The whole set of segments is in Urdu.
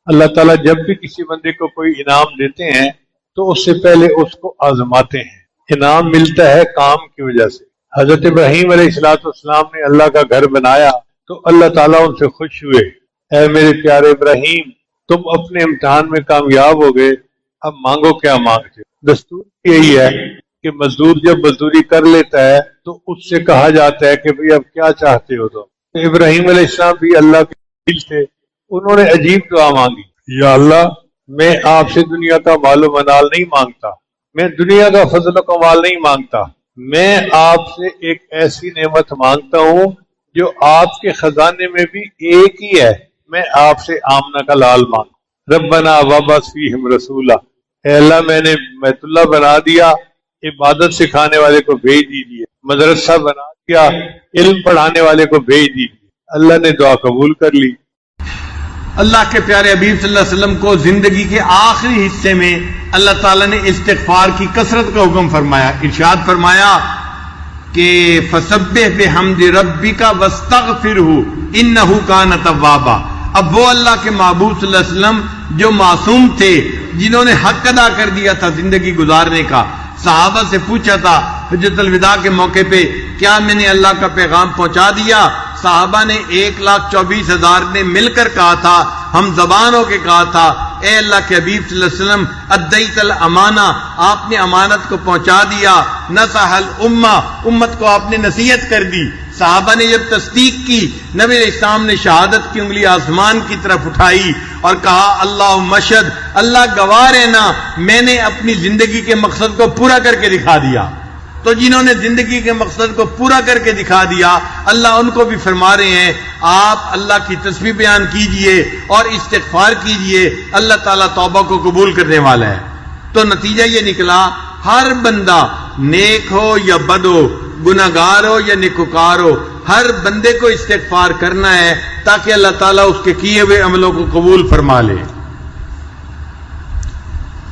اللہ تعالیٰ جب بھی کسی بندے کو کوئی انعام دیتے ہیں تو اس سے پہلے اس کو آزماتے ہیں۔ انعام ملتا ہے کام کی وجہ سے۔ حضرت ابراہیم علیہ السلام نے اللہ کا گھر بنایا تو اللہ تعالیٰ ان سے خوش ہوئے، اے میرے پیارے ابراہیم تم اپنے امتحان میں کامیاب ہو گئے، اب مانگو کیا مانگتے ہو۔ دستور یہی ہے کہ مزدور جب مزدوری کر لیتا ہے تو اس سے کہا جاتا ہے کہ بھئی اب کیا چاہتے ہو تو ابراہیم علیہ السلام بھی اللہ کے دل تھے، انہوں نے عجیب دعا مانگی، یا اللہ میں آپ سے دنیا کا مال و منال نہیں مانگتا، میں دنیا کا فضل و کمال نہیں مانگتا، میں آپ سے ایک ایسی نعمت مانگتا ہوں جو آپ کے خزانے میں بھی ایک ہی ہے، میں آپ سے آمنہ کا لال مانگتا۔ ربنا وابعث فیہم رسولا، اے اللہ میں نے بیت اللہ بنا دیا، عبادت سکھانے والے کو بھیج دیجیے، مدرسہ بنا دیا، علم پڑھانے والے کو بھیج دیجیے۔ اللہ نے دعا قبول کر لی۔ اللہ کے پیارے حبیب صلی اللہ علیہ وسلم کو زندگی کے آخری حصے میں اللہ تعالیٰ نے استغفار کی کثرت کا حکم فرمایا، ارشاد فرمایا کہ فسبح بحمد ربک واستغفرہ انہ کان توابا۔ اب وہ اللہ کے محبوب صلی اللہ علیہ وسلم جو معصوم تھے، جنہوں نے حق ادا کر دیا تھا زندگی گزارنے کا، صحابہ سے پوچھا تھا حجۃ الوداع کے موقع پہ کیا میں نے اللہ کا پیغام پہنچا دیا؟ صحابہ نے 1,24,000 نے مل کر کہا تھا، ہم زبان ہو کے کہا تھا، اے اللہ کے حبیب صلی اللہ علیہ وسلم ادیت الامانہ، آپ نے امانت کو پہنچا دیا، نصح الامہ، امت کو آپ نے نصیحت کر دی۔ صحابہ نے جب تصدیق کی، نبی علیہ السلام نے شہادت کی انگلی آسمان کی طرف اٹھائی اور کہا اللہم اشہد، اللہ گواہ رہنا میں نے اپنی زندگی کے مقصد کو پورا کر کے دکھا دیا۔ تو جنہوں نے زندگی کے مقصد کو پورا کر کے دکھا دیا، اللہ ان کو بھی فرما رہے ہیں آپ اللہ کی تسبیح بیان کیجئے اور استغفار کیجئے، اللہ تعالیٰ توبہ کو قبول کرنے والا ہے۔ تو نتیجہ یہ نکلا ہر بندہ نیک ہو یا بد ہو، گناہگار ہو یا نیکوکار ہو، ہر بندے کو استغفار کرنا ہے تاکہ اللہ تعالیٰ اس کے کیے ہوئے عملوں کو قبول فرما لے۔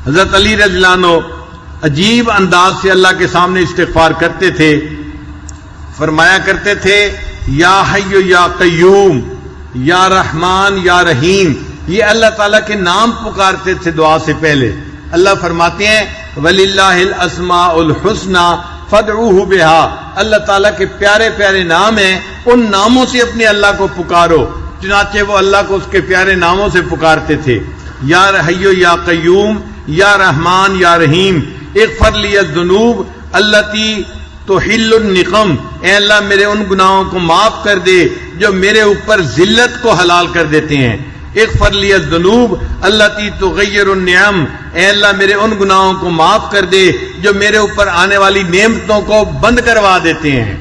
حضرت علی رضی اللہ عنہ عجیب انداز سے اللہ کے سامنے استغفار کرتے تھے، فرمایا کرتے تھے یا حی یا قیوم، یا رحمان یا رحیم، یہ اللہ تعالیٰ کے نام پکارتے تھے دعا سے پہلے۔ اللہ فرماتے ہیں وَلِلَّهِ الْأَسْمَاءُ الْحُسْنَى فَادْعُوهُ بِهَا، اللہ تعالیٰ کے پیارے پیارے نام ہیں، ان ناموں سے اپنے اللہ کو پکارو۔ چنانچہ وہ اللہ کو اس کے پیارے ناموں سے پکارتے تھے، یا حی یا قیوم، یا رحمان یا رحیم، اغفر لی الذنوب التی تحل النقم، اے اللہ میرے ان گناہوں کو معاف کر دے جو میرے اوپر ذلت کو حلال کر دیتے ہیں۔ اغفر لی الذنوب التی تغیر النعم، اے اللہ میرے ان گناہوں کو معاف کر دے جو میرے اوپر آنے والی نعمتوں کو بند کروا دیتے ہیں۔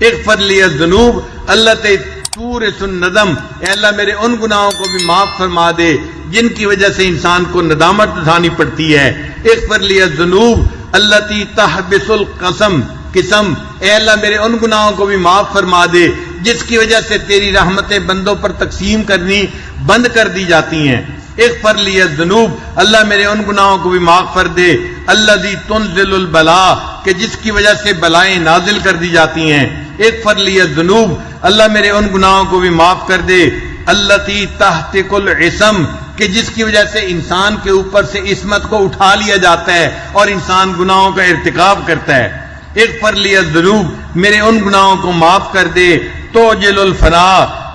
اغفر لی الذنوب التی تورث الندم، اے اللہ میرے ان گناہوں کو بھی معاف فرما دے جن کی وجہ سے انسان کو ندامت اٹھانی پڑتی ہے۔ اغفر لی الذنوب التی تحبس القسم، اے اللہ میرے ان گناہوں کو بھی معاف فرما دے جس کی وجہ سے تیری رحمتیں بندوں پر تقسیم کرنی بند کر دی جاتی ہیں۔ اغفر لی الذنوب، اللہ میرے ان گناہوں کو بھی معاف کر دے الذی تنزل البلاء، کہ جس کی وجہ سے بلائیں نازل کر دی جاتی ہیں۔ اغفر لی الذنوب، اللہ میرے ان گناہوں کو بھی معاف کر دے التی تحتک العصم، کہ جس کی وجہ سے انسان کے اوپر سے عصمت کو اٹھا لیا جاتا ہے اور انسان گناہوں کا ارتکاب کرتا ہے۔ اغفر لی الذنوب، میرے ان گناہوں کو معاف کر دے توجل الفنا،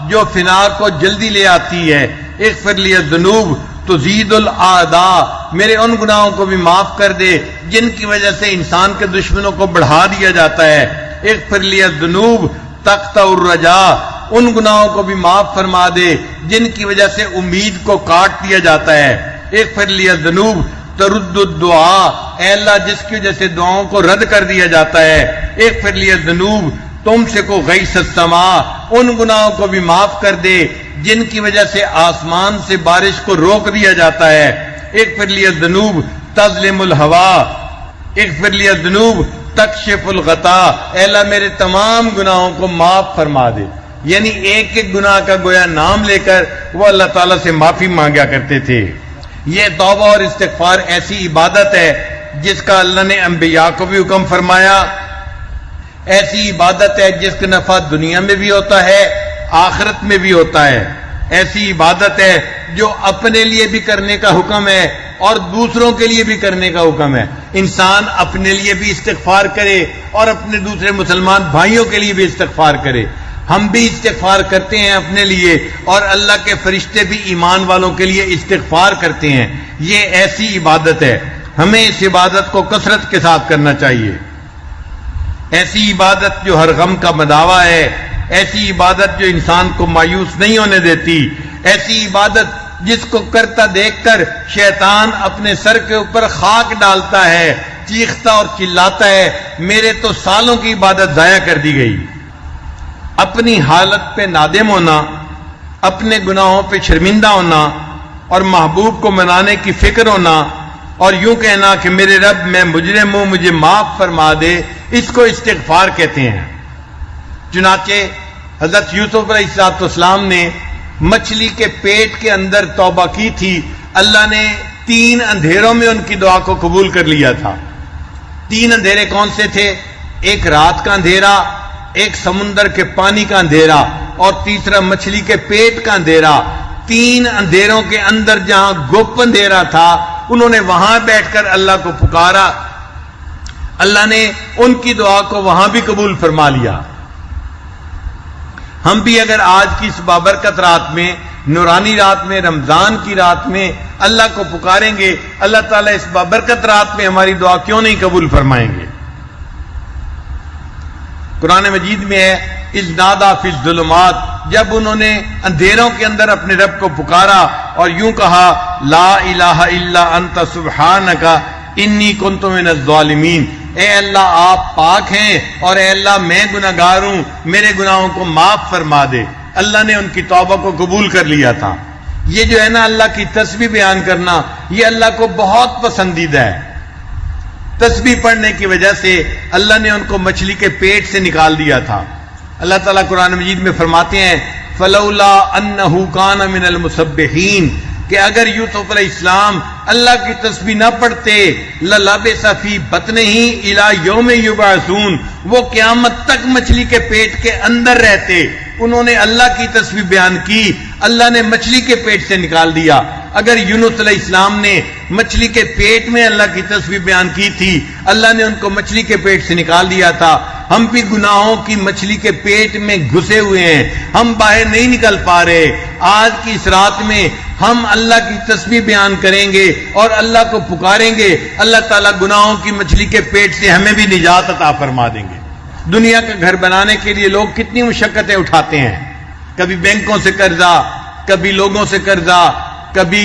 جو فنا کو جلدی لے آتی ہے۔ اغفر لی الذنوب تزید الاعداء، میرے ان گناہوں کو بھی معاف کر دے جن کی وجہ سے انسان کے دشمنوں کو بڑھا دیا جاتا ہے۔ اغفر لی الذنوب تقطع الرجاء، ان گناہوں کو بھی معاف فرما دے جن کی وجہ سے امید کو کاٹ دیا جاتا ہے۔ اغفر لی الذنوب ترد الدعاء، اے اللہ جس کی وجہ سے دعاؤں کو رد کر دیا جاتا ہے۔ اغفر لی الذنوب تم سے کو غیث السماء، ان گناہوں کو بھی معاف کر دے جن کی وجہ سے آسمان سے بارش کو روک دیا جاتا ہے۔ اغفر لی الذنوب تظلم الہوا، اغفر لی الذنوب تکشف الغطا، اے اللہ میرے تمام گناہوں کو معاف فرما دے۔ یعنی ایک ایک گناہ کا گویا نام لے کر وہ اللہ تعالیٰ سے معافی مانگا کرتے تھے۔ یہ توبہ اور استغفار ایسی عبادت ہے جس کا اللہ نے انبیاء کو بھی حکم فرمایا، ایسی عبادت ہے جس کا نفع دنیا میں بھی ہوتا ہے آخرت میں بھی ہوتا ہے۔ ایسی عبادت ہے جو اپنے لیے بھی کرنے کا حکم ہے اور دوسروں کے لیے بھی کرنے کا حکم ہے. انسان اپنے لیے بھی استغفار کرے اور اپنے دوسرے مسلمان بھائیوں کے لیے بھی استغفار کرے. ہم بھی استغفار کرتے ہیں اپنے لیے اور اللہ کے فرشتے بھی ایمان والوں کے لیے استغفار کرتے ہیں. یہ ایسی عبادت ہے, ہمیں اس عبادت کو کثرت کے ساتھ کرنا چاہیے. ایسی عبادت جو ہر غم کا مداوا ہے, ایسی عبادت جو انسان کو مایوس نہیں ہونے دیتی, ایسی عبادت جس کو کرتا دیکھ کر شیطان اپنے سر کے اوپر خاک ڈالتا ہے, چیختا اور چلاتا ہے میرے تو سالوں کی عبادت ضائع کر دی گئی. اپنی حالت پہ نادم ہونا, اپنے گناہوں پہ شرمندہ ہونا اور محبوب کو منانے کی فکر ہونا اور یوں کہنا کہ میرے رب میں مجرم ہوں مجھے معاف فرما دے, اس کو استغفار کہتے ہیں. چنانچہ حضرت یوسف علیہ السلام نے مچھلی کے پیٹ کے اندر توبہ کی تھی, اللہ نے 3 اندھیروں میں ان کی دعا کو قبول کر لیا تھا. 3 اندھیرے کون سے تھے؟ ایک رات کا اندھیرا, ایک سمندر کے پانی کا اندھیرا اور تیسرا مچھلی کے پیٹ کا اندھیرا. 3 اندھیروں کے اندر جہاں گپ اندھیرا تھا انہوں نے وہاں بیٹھ کر اللہ کو پکارا, اللہ نے ان کی دعا کو وہاں بھی قبول فرما لیا. ہم بھی اگر آج کی اس بابرکت رات میں, نورانی رات میں, رمضان کی رات میں اللہ کو پکاریں گے, اللہ تعالیٰ اس بابرکت رات میں ہماری دعا کیوں نہیں قبول فرمائیں گے؟ قرآن مجید میں ہے اذ نادا فی الظلمات, جب انہوں نے اندھیروں کے اندر اپنے رب کو پکارا اور یوں کہا لا الہ الا انت سبحانک انی کنت من الظالمین, اے اللہ آپ پاک ہیں اور اے اللہ میں گناہگار ہوں, میرے گناہوں کو معاف فرما دے. اللہ نے ان کی توبہ کو قبول کر لیا تھا. یہ جو ہے نا اللہ کی تسبیح بیان کرنا, یہ اللہ کو بہت پسندیدہ ہے. تسبیح پڑھنے کی وجہ سے اللہ نے ان کو مچھلی کے پیٹ سے نکال دیا تھا. اللہ تعالیٰ قرآن مجید میں فرماتے ہیں فلولا انہ کان من المسبحین, کہ اگر یوسف علیہ السلام اللہ کی تسبیح نہ پڑھتے للبث فی بطنہ الی یوم یبعثون, وہ قیامت تک مچھلی کے پیٹ کے اندر رہتے. انہوں نے اللہ کی تسبیح بیان کی, اللہ نے مچھلی کے پیٹ سے نکال دیا. اگر یونس علیہ السلام نے مچھلی کے پیٹ میں اللہ کی تسبیح بیان کی تھی, اللہ نے ان کو مچھلی کے پیٹ سے نکال دیا تھا. ہم بھی گناہوں کی مچھلی کے پیٹ میں گھسے ہوئے ہیں, ہم باہر نہیں نکل پا رہے. آج کی اس رات میں ہم اللہ کی تسبیح بیان کریں گے اور اللہ کو پکاریں گے, اللہ تعالیٰ گناہوں کی مچھلی کے پیٹ سے ہمیں بھی نجات عطا فرما دیں گے. دنیا کا گھر بنانے کے لیے لوگ کتنی مشقتیں اٹھاتے ہیں, کبھی بینکوں سے قرضہ, کبھی لوگوں سے قرضہ, کبھی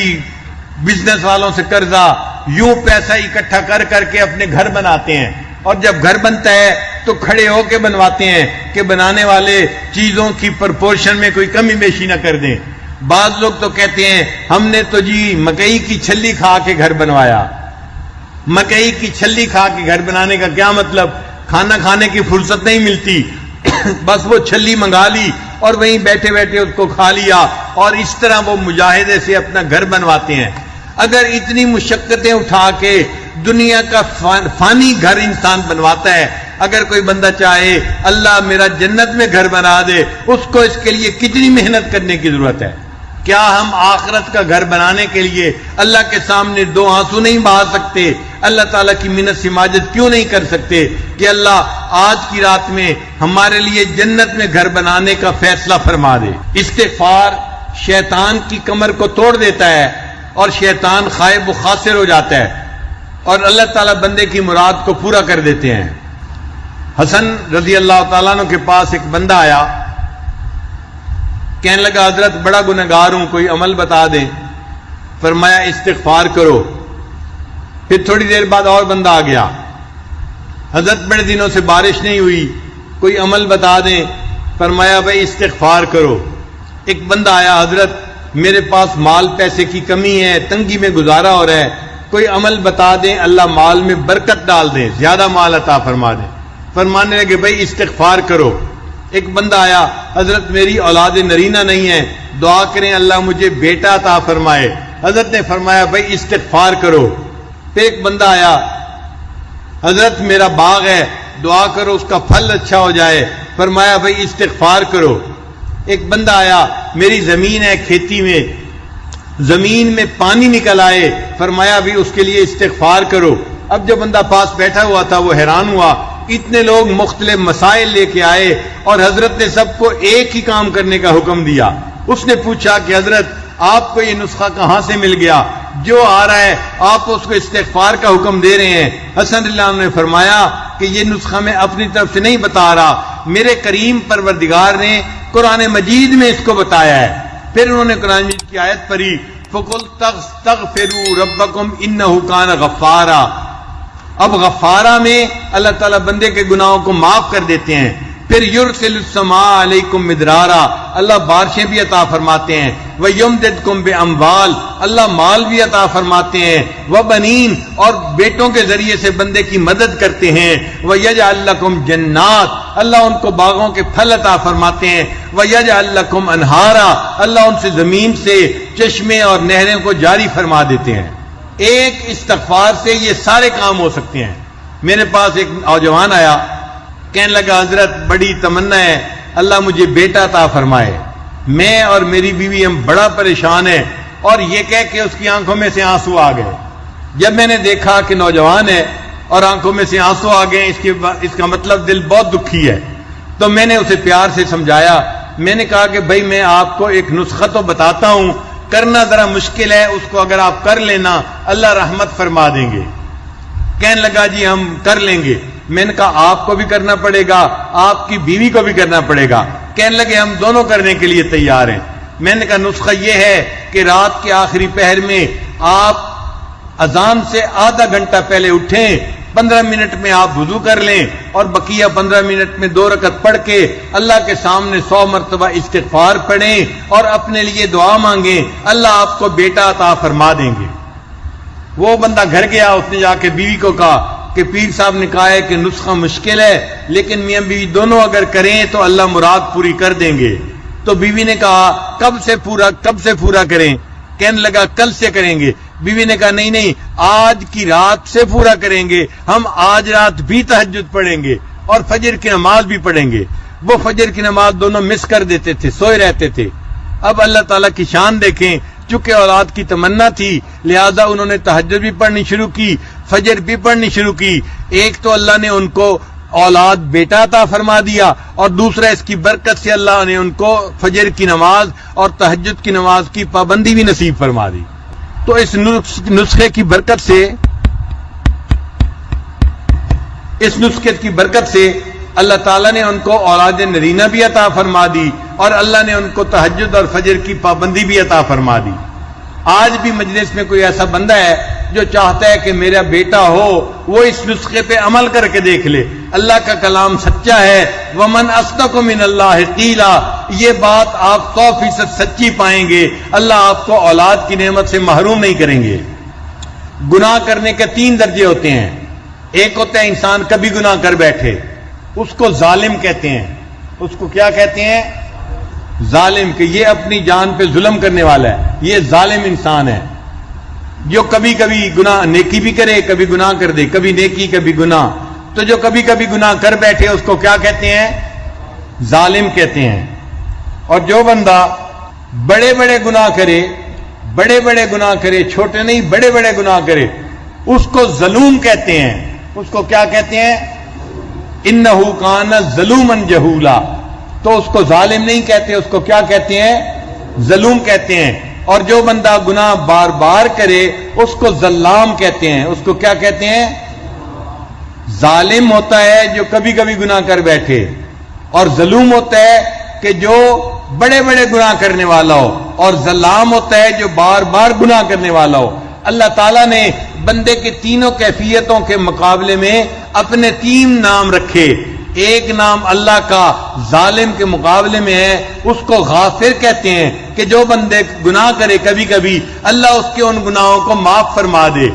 بزنس والوں سے قرضہ, یوں پیسہ اکٹھا کر کر کے اپنے گھر بناتے ہیں. اور جب گھر بنتا ہے تو کھڑے ہو کے بنواتے ہیں کہ بنانے والے چیزوں کی پرپورشن میں کوئی کمی بیشی نہ کر دیں. بعض لوگ تو کہتے ہیں ہم نے تو جی مکئی کی چھلی کھا کے گھر بنوایا. مکئی کی چھلی کھا کے گھر بنانے کا کیا مطلب؟ کھانا کھانے کی فرصت نہیں ملتی, بس وہ چھلی منگا لی اور وہیں بیٹھے بیٹھے اس کو کھا لیا, اور اس طرح وہ مجاہدے سے اپنا گھر بنواتے ہیں. اگر اتنی مشقتیں اٹھا کے دنیا کا فانی گھر انسان بنواتا ہے, اگر کوئی بندہ چاہے اللہ میرا جنت میں گھر بنا دے, اس کو اس کے لیے کتنی محنت کرنے کی ضرورت ہے. کیا ہم آخرت کا گھر بنانے کے لیے اللہ کے سامنے 2 آنسو نہیں بہا سکتے؟ اللہ تعالیٰ کی منت سماجت کیوں نہیں کر سکتے کہ اللہ آج کی رات میں ہمارے لیے جنت میں گھر بنانے کا فیصلہ فرما دے؟ استغفار شیطان کی کمر کو توڑ دیتا ہے اور شیطان خائب و خاسر ہو جاتا ہے, اور اللہ تعالیٰ بندے کی مراد کو پورا کر دیتے ہیں. حسن رضی اللہ تعالیٰ عنہ کے پاس ایک بندہ آیا, کہنے لگا حضرت بڑا گنہگار ہوں, کوئی عمل بتا دیں. فرمایا استغفار کرو. پھر تھوڑی دیر بعد اور بندہ آ گیا, حضرت بڑے دنوں سے بارش نہیں ہوئی, کوئی عمل بتا دیں. فرمایا بھائی استغفار کرو. ایک بندہ آیا, حضرت میرے پاس مال پیسے کی کمی ہے, تنگی میں گزارا ہو رہا ہے, کوئی عمل بتا دیں اللہ مال میں برکت ڈال دیں, زیادہ مال عطا فرما دیں. فرمانے لگے بھائی استغفار کرو. ایک بندہ آیا, حضرت میری اولاد نرینہ نہیں ہے, دعا کریں اللہ مجھے بیٹا عطا فرمائے. حضرت نے فرمایا بھائی استغفار کرو. پھر ایک بندہ آیا, حضرت میرا باغ ہے, دعا کرو اس کا پھل اچھا ہو جائے. فرمایا بھائی استغفار کرو. ایک بندہ آیا، میری زمین ہے کھیتی میں، زمین میں پانی نکل آئے، فرمایا بھی اس کے لیے استغفار کرو۔ اب جو بندہ پاس بیٹھا ہوا تھا وہ حیران ہوا، اتنے لوگ مختلف مسائل لے کے آئے اور حضرت نے سب کو ایک ہی کام کرنے کا حکم دیا۔ اس نے پوچھا کہ حضرت آپ کو یہ نسخہ کہاں سے مل گیا؟ جو آ رہا ہے آپ اس کو استغفار کا حکم دے رہے ہیں۔ حسن اللہ عنہ نے فرمایا کہ یہ نسخہ میں اپنی طرف سے نہیں بتا رہا، میرے کریم پروردگار نے قرآن مجید میں اس کو بتایا ہے۔ پھر انہوں نے قرآن مجید کی آیت پڑھی، فَقُلْ تَغْفِرُوا رَبَّكُمْ إِنَّهُ كَانَ غَفَّارًا۔ اب غفارہ میں اللہ تعالیٰ بندے کے گناہوں کو معاف کر دیتے ہیں۔ پھر یرسل السماء علیکم مدرارا، اللہ بارشیں بھی عطا فرماتے ہیں۔ ویمددکم باموال، اللہ مال بھی عطا فرماتے ہیں۔ وبنین، اور بیٹوں کے ذریعے سے بندے کی مدد کرتے ہیں۔ ویجعل لکم جنات، اللہ ان کو باغوں کے پھل عطا فرماتے ہیں۔ ویجعل لکم انہارا، اللہ ان سے زمین سے چشمے اور نہریں کو جاری فرما دیتے ہیں۔ ایک استغفار سے یہ سارے کام ہو سکتے ہیں۔ میرے پاس ایک نوجوان آیا، کہنے لگا حضرت بڑی تمنا ہے اللہ مجھے بیٹا عطا فرمائے، میں اور میری بیوی ہم بڑا پریشان ہیں، اور یہ کہہ کہ اس کی آنکھوں میں سے آنسو آ گئے۔ جب میں نے دیکھا کہ نوجوان ہے اور آنکھوں میں سے آنسو آ گئے، اس کا مطلب دل بہت دکھی ہے، تو میں نے اسے پیار سے سمجھایا۔ میں نے کہا کہ بھائی میں آپ کو ایک نسخہ تو بتاتا ہوں، کرنا ذرا مشکل ہے، اس کو اگر آپ کر لینا اللہ رحمت فرما دیں گے۔ کہنے لگا جی ہم کر لیں گے۔ میں نے کہا آپ کو بھی کرنا پڑے گا، آپ کی بیوی کو بھی کرنا پڑے گا۔ کہنے لگے ہم دونوں کرنے کے لیے تیار ہیں۔ میں نے کہا نسخہ یہ ہے کہ رات کے آخری پہر میں آپ اذان سے آدھا گھنٹہ پہلے اٹھیں، 15 منٹ میں آپ وضو کر لیں، اور بقیہ 15 منٹ میں 2 رکعت پڑھ کے اللہ کے سامنے 100 مرتبہ استغفار پڑھیں اور اپنے لیے دعا مانگیں، اللہ آپ کو بیٹا عطا فرما دیں گے۔ وہ بندہ گھر گیا، اس نے جا کے بیوی کو کہا کہ پیر صاحب نے کہا ہے کہ نسخہ مشکل ہے، لیکن میاں بیوی دونوں اگر کریں تو اللہ مراد پوری کر دیں گے۔ تو بیوی نے کہا کب سے پورا کریں؟ کہنے لگا کل سے کریں گے۔ بیوی نے کہا نہیں آج کی رات سے پورا کریں گے، ہم آج رات بھی تہجد پڑھیں گے اور فجر کی نماز بھی پڑھیں گے۔ وہ فجر کی نماز دونوں مس کر دیتے تھے، سوئے رہتے تھے۔ اب اللہ تعالیٰ کی شان دیکھیں، چونکہ اولاد کی تمنا تھی لہذا انہوں نے تہجد بھی پڑھنی شروع کی، فجر بھی پڑھنی شروع کی۔ ایک تو اللہ نے ان کو اولاد بیٹا عطا فرما دیا، اور دوسرا اس کی برکت سے اللہ نے ان کو فجر کی نماز اور تہجد کی نماز کی پابندی بھی نصیب فرما دی۔ تو اس نسخے کی برکت سے اللہ تعالیٰ نے ان کو اولاد نرینہ بھی عطا فرما دی، اور اللہ نے ان کو تہجد اور فجر کی پابندی بھی عطا فرما دی۔ آج بھی مجلس میں کوئی ایسا بندہ ہے جو چاہتا ہے کہ میرا بیٹا ہو، وہ اس نسخے پہ عمل کر کے دیکھ لے۔ اللہ کا کلام سچا ہے، وَمَنْ أَصْدَقُ مِنَ اللَّهِ قِيلًا، یہ بات آپ 100% سچی پائیں گے۔ اللہ آپ کو اولاد کی نعمت سے محروم نہیں کریں گے۔ گناہ کرنے کے 3 درجے ہوتے ہیں۔ ایک ہوتا ہے انسان کبھی گناہ کر بیٹھے، اس کو ظالم کہتے ہیں۔ اس کو کیا کہتے ہیں؟ ظالم، کہ یہ اپنی جان پہ ظلم کرنے والا ہے، یہ ظالم انسان ہے جو کبھی کبھی گناہ نیکی بھی کرے، کبھی گناہ کر دے، کبھی نیکی کبھی گناہ۔ تو جو کبھی کبھی گناہ کر بیٹھے اس کو کیا کہتے ہیں؟ ظالم کہتے ہیں۔ اور جو بندہ بڑے بڑے گناہ کرے، چھوٹے نہیں بڑے بڑے گناہ کرے، اس کو ظلوم کہتے ہیں۔ اس کو کیا کہتے ہیں؟ انہ کان ظلوما جہولا۔ تو اس کو ظالم نہیں کہتے، اس کو کیا کہتے ہیں؟ ظلوم کہتے ہیں۔ اور جو بندہ گناہ بار بار کرے اس کو ظلام کہتے ہیں۔ اس کو کیا کہتے ہیں؟ ظالم ہوتا ہے جو کبھی کبھی گناہ کر بیٹھے، اور ظلوم ہوتا ہے کہ جو بڑے بڑے گناہ کرنے والا ہو، اور ظلام ہوتا ہے جو بار بار گناہ کرنے والا ہو۔ اللہ تعالیٰ نے بندے کے تینوں کیفیتوں کے مقابلے میں اپنے 3 نام رکھے۔ ایک نام اللہ کا ظالم کے مقابلے میں ہے، اس کو غافر کہتے ہیں، کہ جو بندے گناہ کرے کبھی کبھی اللہ اس کے ان گناہوں کو معاف فرما دے۔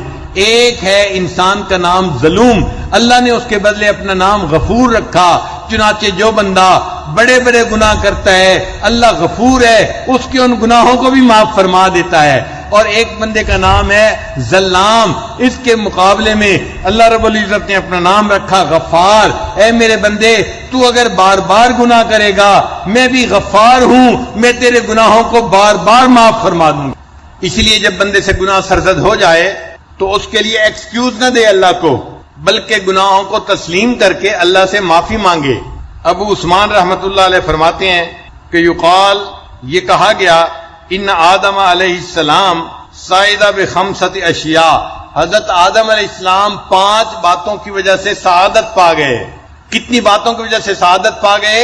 ایک ہے انسان کا نام ظلوم، اللہ نے اس کے بدلے اپنا نام غفور رکھا، چنانچہ جو بندہ بڑے بڑے گناہ کرتا ہے اللہ غفور ہے، اس کے ان گناہوں کو بھی معاف فرما دیتا ہے۔ اور ایک بندے کا نام ہے ظلام. اس کے مقابلے میں اللہ رب العزت نے اپنا نام رکھا غفار. اے میرے بندے تو اگر بار بار گناہ کرے گا میں بھی غفار ہوں, میں تیرے گناہوں کو بار بار معاف فرما دوں گا. اس لیے جب بندے سے گناہ سرزد ہو جائے تو اس کے لیے ایکسکیوز نہ دے اللہ کو, بلکہ گناہوں کو تسلیم کر کے اللہ سے معافی مانگے. ابو عثمان رحمت اللہ علیہ فرماتے ہیں کہ یقال, یہ کہا گیا, ان آدم علیہ السلام سائدہ بخمسۃ اشیاء, حضرت آدم علیہ السلام 5 باتوں کی وجہ سے سعادت پا گئے. کتنی باتوں کی وجہ سے سعادت پا گئے؟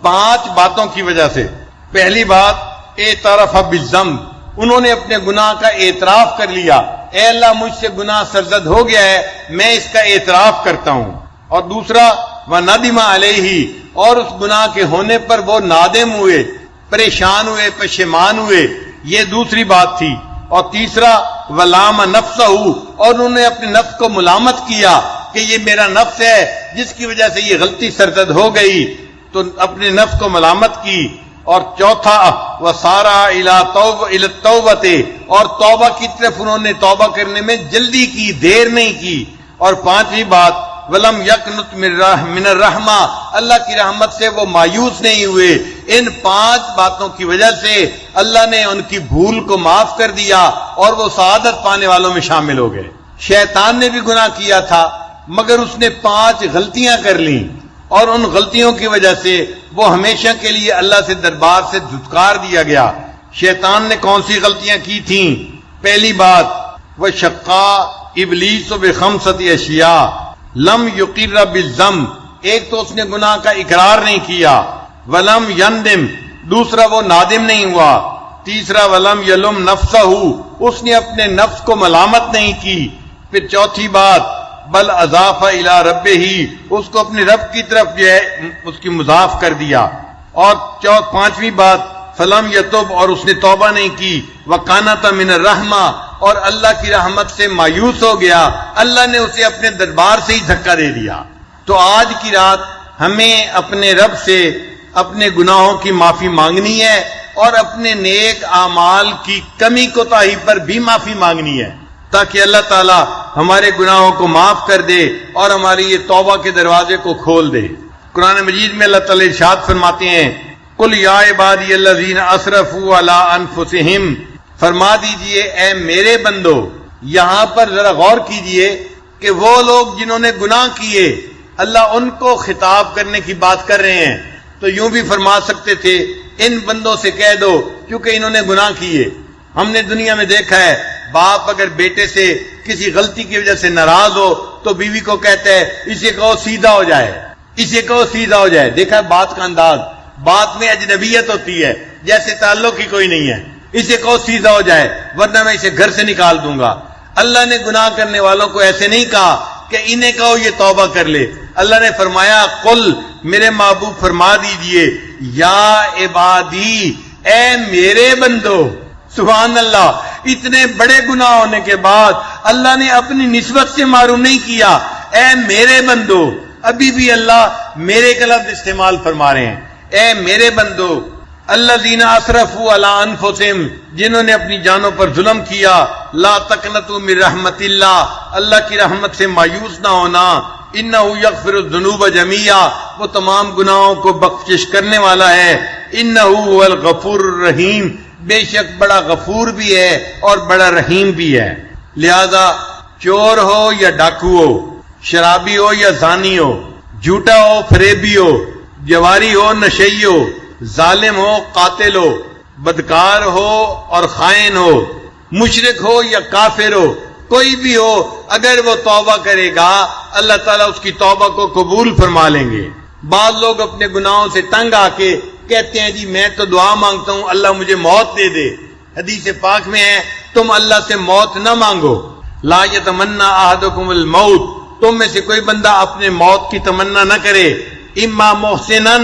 5 باتوں کی وجہ سے. پہلی بات اعتراف بالذنب, انہوں نے اپنے گناہ کا اعتراف کر لیا. اے اللہ مجھ سے گناہ سرزد ہو گیا ہے, میں اس کا اعتراف کرتا ہوں. اور دوسرا وندم علیہ, اور اس گناہ کے ہونے پر وہ نادم ہوئے, پریشان ہوئے, پشیمان ہوئے, یہ دوسری بات تھی. اور تیسرا ولام نفسہ, اور انہوں نے اپنے نفس کو ملامت کیا کہ یہ میرا نفس ہے جس کی وجہ سے یہ غلطی سرزد ہو گئی, تو اپنے نفس کو ملامت کی. اور چوتھا وسارا الی التوبۃ, اور توبہ کی طرف انہوں نے توبہ کرنے میں جلدی کی, دیر نہیں کی. اور 5ویں بات ولم یقنط من الرحمہ, اللہ کی رحمت سے وہ مایوس نہیں ہوئے. ان 5 باتوں کی وجہ سے اللہ نے ان کی بھول کو معاف کر دیا اور وہ سعادت پانے والوں میں شامل ہو گئے. شیطان نے بھی گناہ کیا تھا مگر اس نے 5 غلطیاں کر لیں, اور ان غلطیوں کی وجہ سے وہ ہمیشہ کے لیے اللہ سے دربار سے دھتکار دیا گیا. شیطان نے کون سی غلطیاں کی تھیں؟ پہلی بات وشقا ابلیس بخمسۃ اشیاء لم یقر بالذنب, ایک تو اس نے گناہ کا اقرار نہیں کیا. ولم یندم, دوسرا وہ نادم نہیں ہوا. تیسرا ولم یلم نفسہ, اس نے اپنے نفس کو ملامت نہیں کی. پھر چوتھی بات بل اضاف الی ربہ, اس کو اپنے رب کی طرف جو ہے اس کی مضاف کر دیا. اور 5ویں بات فلم یتوب, اور اس نے توبہ نہیں کی. وکانۃ من الرحمہ, اور اللہ کی رحمت سے مایوس ہو گیا, اللہ نے اسے اپنے دربار سے ہی دھکا دے دیا. تو آج کی رات ہمیں اپنے رب سے اپنے گناہوں کی معافی مانگنی ہے اور اپنے نیک اعمال کی کمی کوتاہی پر بھی معافی مانگنی ہے, تاکہ اللہ تعالی ہمارے گناہوں کو معاف کر دے اور ہماری یہ توبہ کے دروازے کو کھول دے. قرآن مجید میں اللہ تعالی ارشاد فرماتے ہیں قل یا عبادی الذین اسرفوا علی انفسہم, فرما دیجئے اے میرے بندو. یہاں پر ذرا غور کیجئے کہ وہ لوگ جنہوں نے گناہ کیے اللہ ان کو خطاب کرنے کی بات کر رہے ہیں, تو یوں بھی فرما سکتے تھے ان بندوں سے کہہ دو کیونکہ انہوں نے گناہ کیے. ہم نے دنیا میں دیکھا ہے باپ اگر بیٹے سے کسی غلطی کی وجہ سے ناراض ہو تو بیوی کو کہتا ہے اسے کہو سیدھا ہو جائے, اسے کہو سیدھا ہو جائے. دیکھا ہے بات کا انداز, بات میں اجنبیت ہوتی ہے جیسے تعلق ہی کوئی نہیں ہے. اسے کہو سیدھا ہو جائے ورنہ میں اسے گھر سے نکال دوں گا. اللہ نے گناہ کرنے والوں کو ایسے نہیں کہا کہ انہیں کہو یہ توبہ کر لے. اللہ نے فرمایا قل, میرے محبوب فرما دیجئے یا عبادی, اے میرے بندو. سبحان اللہ, اتنے بڑے گناہ ہونے کے بعد اللہ نے اپنی نسبت سے معروف نہیں کیا, اے میرے بندو. ابھی بھی اللہ میرے کا لفظ استعمال فرما رہے ہیں, اے میرے بندو. الذین اسرفوا علی انفسہم, جنہوں نے اپنی جانوں پر ظلم کیا. لا تقنطوا من رحمت اللہ, اللہ کی رحمت سے مایوس نہ ہونا. انہ یغفر الذنوب جميعا, وہ تمام گناہوں کو بخشش کرنے والا ہے. انہ هو الغفور الرحیم, بے شک بڑا غفور بھی ہے اور بڑا رحیم بھی ہے. لہذا چور ہو یا ڈاکو ہو, شرابی ہو یا زانی ہو, جھوٹا ہو فریبی ہو, جواری ہو نشئی ہو, ظالم ہو قاتل ہو, بدکار ہو اور خائن ہو, مشرک ہو یا کافر ہو, کوئی بھی ہو, اگر وہ توبہ کرے گا اللہ تعالیٰ اس کی توبہ کو قبول فرما لیں گے. بعض لوگ اپنے گناہوں سے تنگ آ کے کہتے ہیں جی میں تو دعا مانگتا ہوں اللہ مجھے موت دے دے. حدیث پاک میں ہے تم اللہ سے موت نہ مانگو. لا یتمنى احدکم الموت, تم میں سے کوئی بندہ اپنے موت کی تمنا نہ کرے. اما محسنا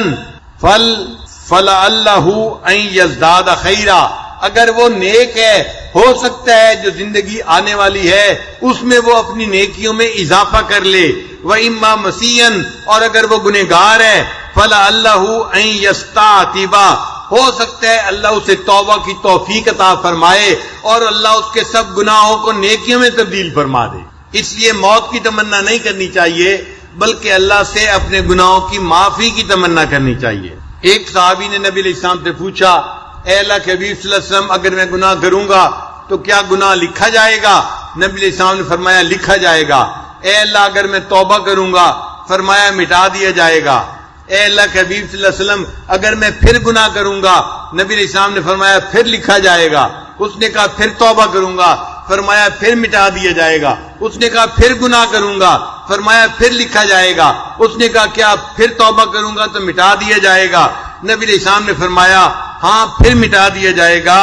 فلعلہ ان یزداد خیرا, اگر وہ نیک ہے ہو سکتا ہے جو زندگی آنے والی ہے اس میں وہ اپنی نیکیوں میں اضافہ کر لے. وَإِمَّا مَسِيًّا, اور اگر وہ گنہگار ہے فَلَعَلَّهُ أَن يَسْتَعْتِبَ, ہو سکتا ہے اللہ اسے توبہ کی توفیق عطا فرمائے اور اللہ اس کے سب گناہوں کو نیکیوں میں تبدیل فرما دے۔ اس لیے موت کی تمنا نہیں کرنی چاہیے بلکہ اللہ سے اپنے گناہوں کی معافی کی تمنا کرنی چاہیے۔ ایک صحابی نے نبی علیہ السلام سے پوچھا، اے اللہ کے حبیب صلی اللہ علیہ وسلم، اگر میں گناہ کروں گا تو کیا گناہ لکھا جائے گا؟ نبی علیہ السلام نے فرمایا لکھا جائے گا۔ اے اللہ اگر میں توبہ کروں گا، فرمایا مٹا دیا جائے گا۔ اے اللہ کے حبیب صلی اللہ علیہ وسلم، اگر میں پھر گناہ کروں گا، نبی علیہ السلام نے فرمایا پھر لکھا جائے گا۔ اس نے کہا پھر توبہ کروں گا، فرمایا پھر مٹا دیا جائے گا۔ اس نے کہا پھر گناہ کروں گا، فرمایا پھر لکھا جائے گا۔ اس نے کہا کیا پھر توبہ کروں گا تو مٹا دیا جائے گا؟ نبی علیہ السلام نے فرمایا ہاں پھر مٹا دیا جائے گا۔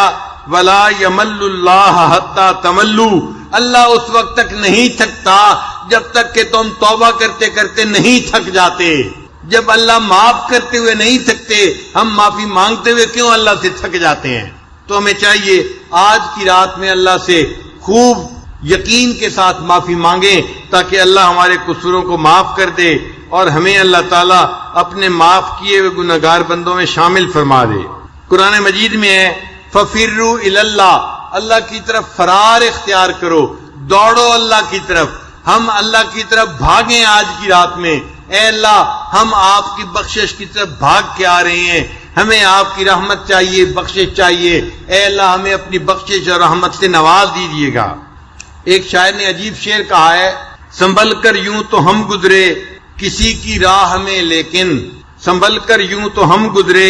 وَلَا يَمَلُّ اللَّهَ حَتَّى تَمَلُّوا، اللہ اس وقت تک نہیں تھکتا جب تک کہ تم توبہ کرتے کرتے نہیں تھک جاتے۔ جب اللہ معاف کرتے ہوئے نہیں تھکتے، ہم معافی مانگتے ہوئے کیوں اللہ سے تھک جاتے ہیں؟ تو ہمیں چاہیے آج کی رات میں اللہ سے خوب یقین کے ساتھ معافی مانگیں تاکہ اللہ ہمارے قصوروں کو معاف کر دے اور ہمیں اللہ تعالیٰ اپنے معاف کیے ہوئے گنہگار بندوں میں شامل فرما دے۔ قرآن مجید میں ہے فَفِرُّوا إِلَى اللَّهِ، اللہ کی طرف فرار اختیار کرو، دوڑو اللہ کی طرف۔ ہم اللہ کی طرف بھاگیں آج کی رات میں۔ اے اللہ ہم آپ کی بخشش کی طرف بھاگ کے آ رہے ہیں، ہمیں آپ کی رحمت چاہیے، بخشش چاہیے۔ اے اللہ ہمیں اپنی بخشش اور رحمت سے نواز دیجیے گا۔ ایک شاعر نے عجیب شعر کہا ہے، سنبھل کر یوں تو ہم گزرے کسی کی راہ میں لیکن، سنبھل کر یوں تو ہم گزرے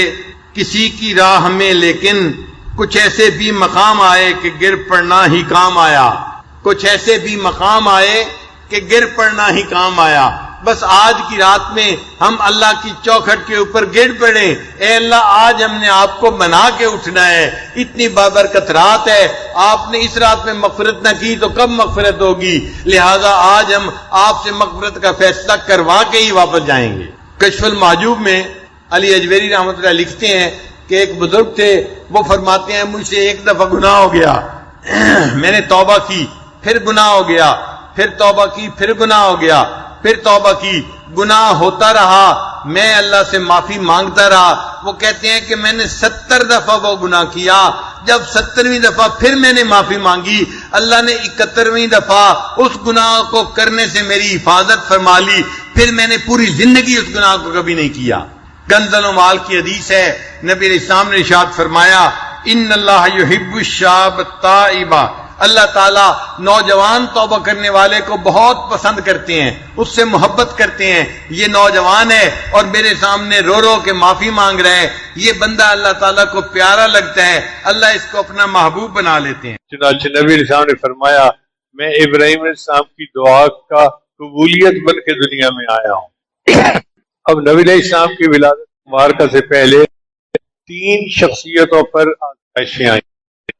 کسی کی راہ میں لیکن، کچھ ایسے بھی مقام آئے کہ گر پڑنا ہی کام آیا، کچھ ایسے بھی مقام آئے کہ گر پڑنا ہی کام آیا۔ بس آج کی رات میں ہم اللہ کی چوکھٹ کے اوپر گر پڑے۔ اے اللہ آج ہم نے آپ کو بنا کے اٹھنا ہے، اتنی بابرکت رات ہے، آپ نے اس رات میں مغفرت نہ کی تو کب مغفرت ہوگی؟ لہذا آج ہم آپ سے مغفرت کا فیصلہ کروا کے ہی واپس جائیں گے۔ کشف المحجوب میں علی اجویری رحمۃ اللہ لکھتے ہیں کہ ایک بزرگ تھے، وہ فرماتے ہیں مجھ سے ایک دفعہ گناہ ہو گیا، میں نے توبہ کی، پھر گناہ ہو گیا، پھر توبہ کی، پھر گناہ ہو گیا، پھر توبہ کی، گناہ ہوتا رہا، میں اللہ سے معافی مانگتا رہا۔ وہ کہتے ہیں کہ میں نے 70 دفعہ وہ گناہ کیا، جب 70ویں دفعہ پھر میں نے معافی مانگی، اللہ نے 71ویں دفعہ اس گناہ کو کرنے سے میری حفاظت فرما لی، پھر میں نے پوری زندگی اس گناہ کو کبھی نہیں کیا۔ کنز المال کی حدیث ہے، نبی علیہ السلام نے ارشاد فرمایا ان اللہ یحب الشاب التائب، اللہ تعالیٰ نوجوان توبہ کرنے والے کو بہت پسند کرتے ہیں، اس سے محبت کرتے ہیں۔ یہ نوجوان ہے اور میرے سامنے رو رو کے معافی مانگ رہا ہے، یہ بندہ اللہ تعالیٰ کو پیارا لگتا ہے، اللہ اس کو اپنا محبوب بنا لیتے ہیں۔ چنانچہ نبی علیہ السلام نے فرمایا میں ابراہیم علیہ السلام کی دعا کا قبولیت بن کے دنیا میں آیا ہوں۔ اب نبی علیہ السلام کی ولادت مبارکہ سے پہلے 3 شخصیتوں پر آزمائشیں آئیں۔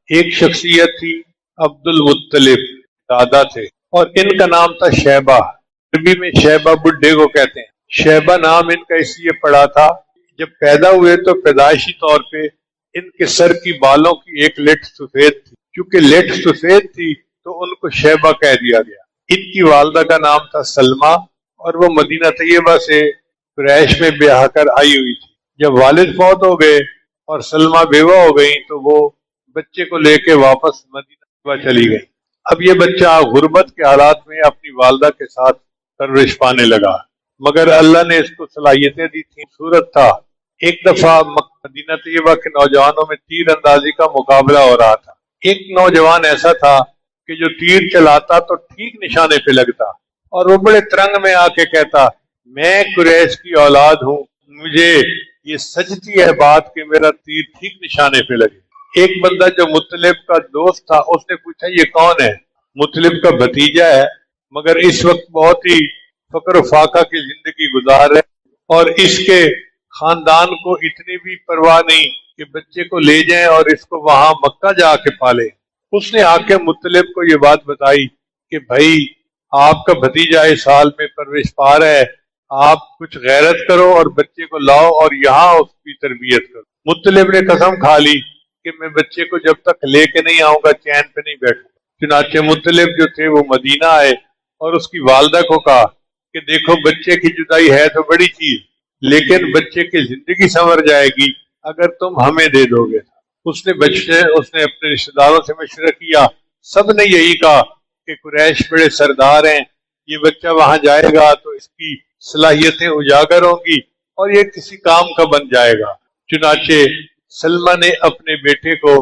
ایک شخصیت تھی عبد المطلب، دادا تھے، اور ان کا نام تھا شیبہ۔ عربی میں شیبہ بڈھے کو کہتے ہیں۔ شیبہ نام ان کا اس لیے پڑا تھا، جب پیدا ہوئے تو پیدائشی طور پہ ان کے سر کی بالوں کی ایک لٹ سفید تھی، کیونکہ لٹ سفید تھی تو ان کو شیبہ کہہ دیا گیا۔ ان کی والدہ کا نام تھا سلمہ اور وہ مدینہ طیبہ سے قریش میں بیاہ کر آئی ہوئی تھی۔ جب والد فوت ہو گئے اور سلمہ بیوہ ہو گئی تو وہ بچے کو لے کے واپس مدینہ طیبہ چلی گئی۔ اب یہ بچہ غربت کے حالات میں اپنی والدہ کے ساتھ پرورش پانے لگا، مگر اللہ نے اس کو صلاحیتیں دی تھیں۔ صورت تھا ایک دفعہ مدینہ طیبہ کے نوجوانوں میں تیر اندازی کا مقابلہ ہو رہا تھا۔ ایک نوجوان ایسا تھا کہ جو تیر چلاتا تو ٹھیک نشانے پہ لگتا، اور وہ بڑے ترنگ میں آ کے کہتا میں قریش کی اولاد ہوں، مجھے یہ سجتی ہے بات کہ میرا تیر ٹھیک نشانے پہ لگے۔ ایک بندہ جو مطلب کا دوست تھا اس نے پوچھا یہ کون ہے؟ مطلب کا بھتیجا ہے، مگر اس وقت بہت ہی فقر و فاقہ کی زندگی گزار ہے اور اس کے خاندان کو اتنی بھی پرواہ نہیں کہ بچے کو لے جائیں اور اس کو وہاں مکہ جا کے پالے۔ اس نے آ کے مطلب کو یہ بات بتائی کہ بھائی آپ کا بھتیجا اس حال میں پرورش پا رہا ہے، آپ کچھ غیرت کرو اور بچے کو لاؤ اور یہاں اس کی تربیت کرو۔ مطلب نے قسم کھا لی کہ میں بچے کو جب تک لے کے نہیں آؤں گا چین پہ نہیں بیٹھوں گا۔ چنانچہ مطلب جو تھے وہ مدینہ آئے اور اس کی والدہ کو کہا کہ دیکھو بچے کی جدائی ہے تو بڑی چیز، لیکن بچے کی زندگی سنور جائے گی اگر تم ہمیں دے دو گے. اس نے اپنے رشتہ داروں سے مشورہ کیا. سب نے یہی کہا کہ قریش بڑے سردار ہیں، یہ بچہ وہاں جائے گا تو اس کی صلاحیتیں اجاگر ہوں گی اور یہ کسی کام کا بن جائے گا. چنانچہ سلمہ نے اپنے بیٹے کو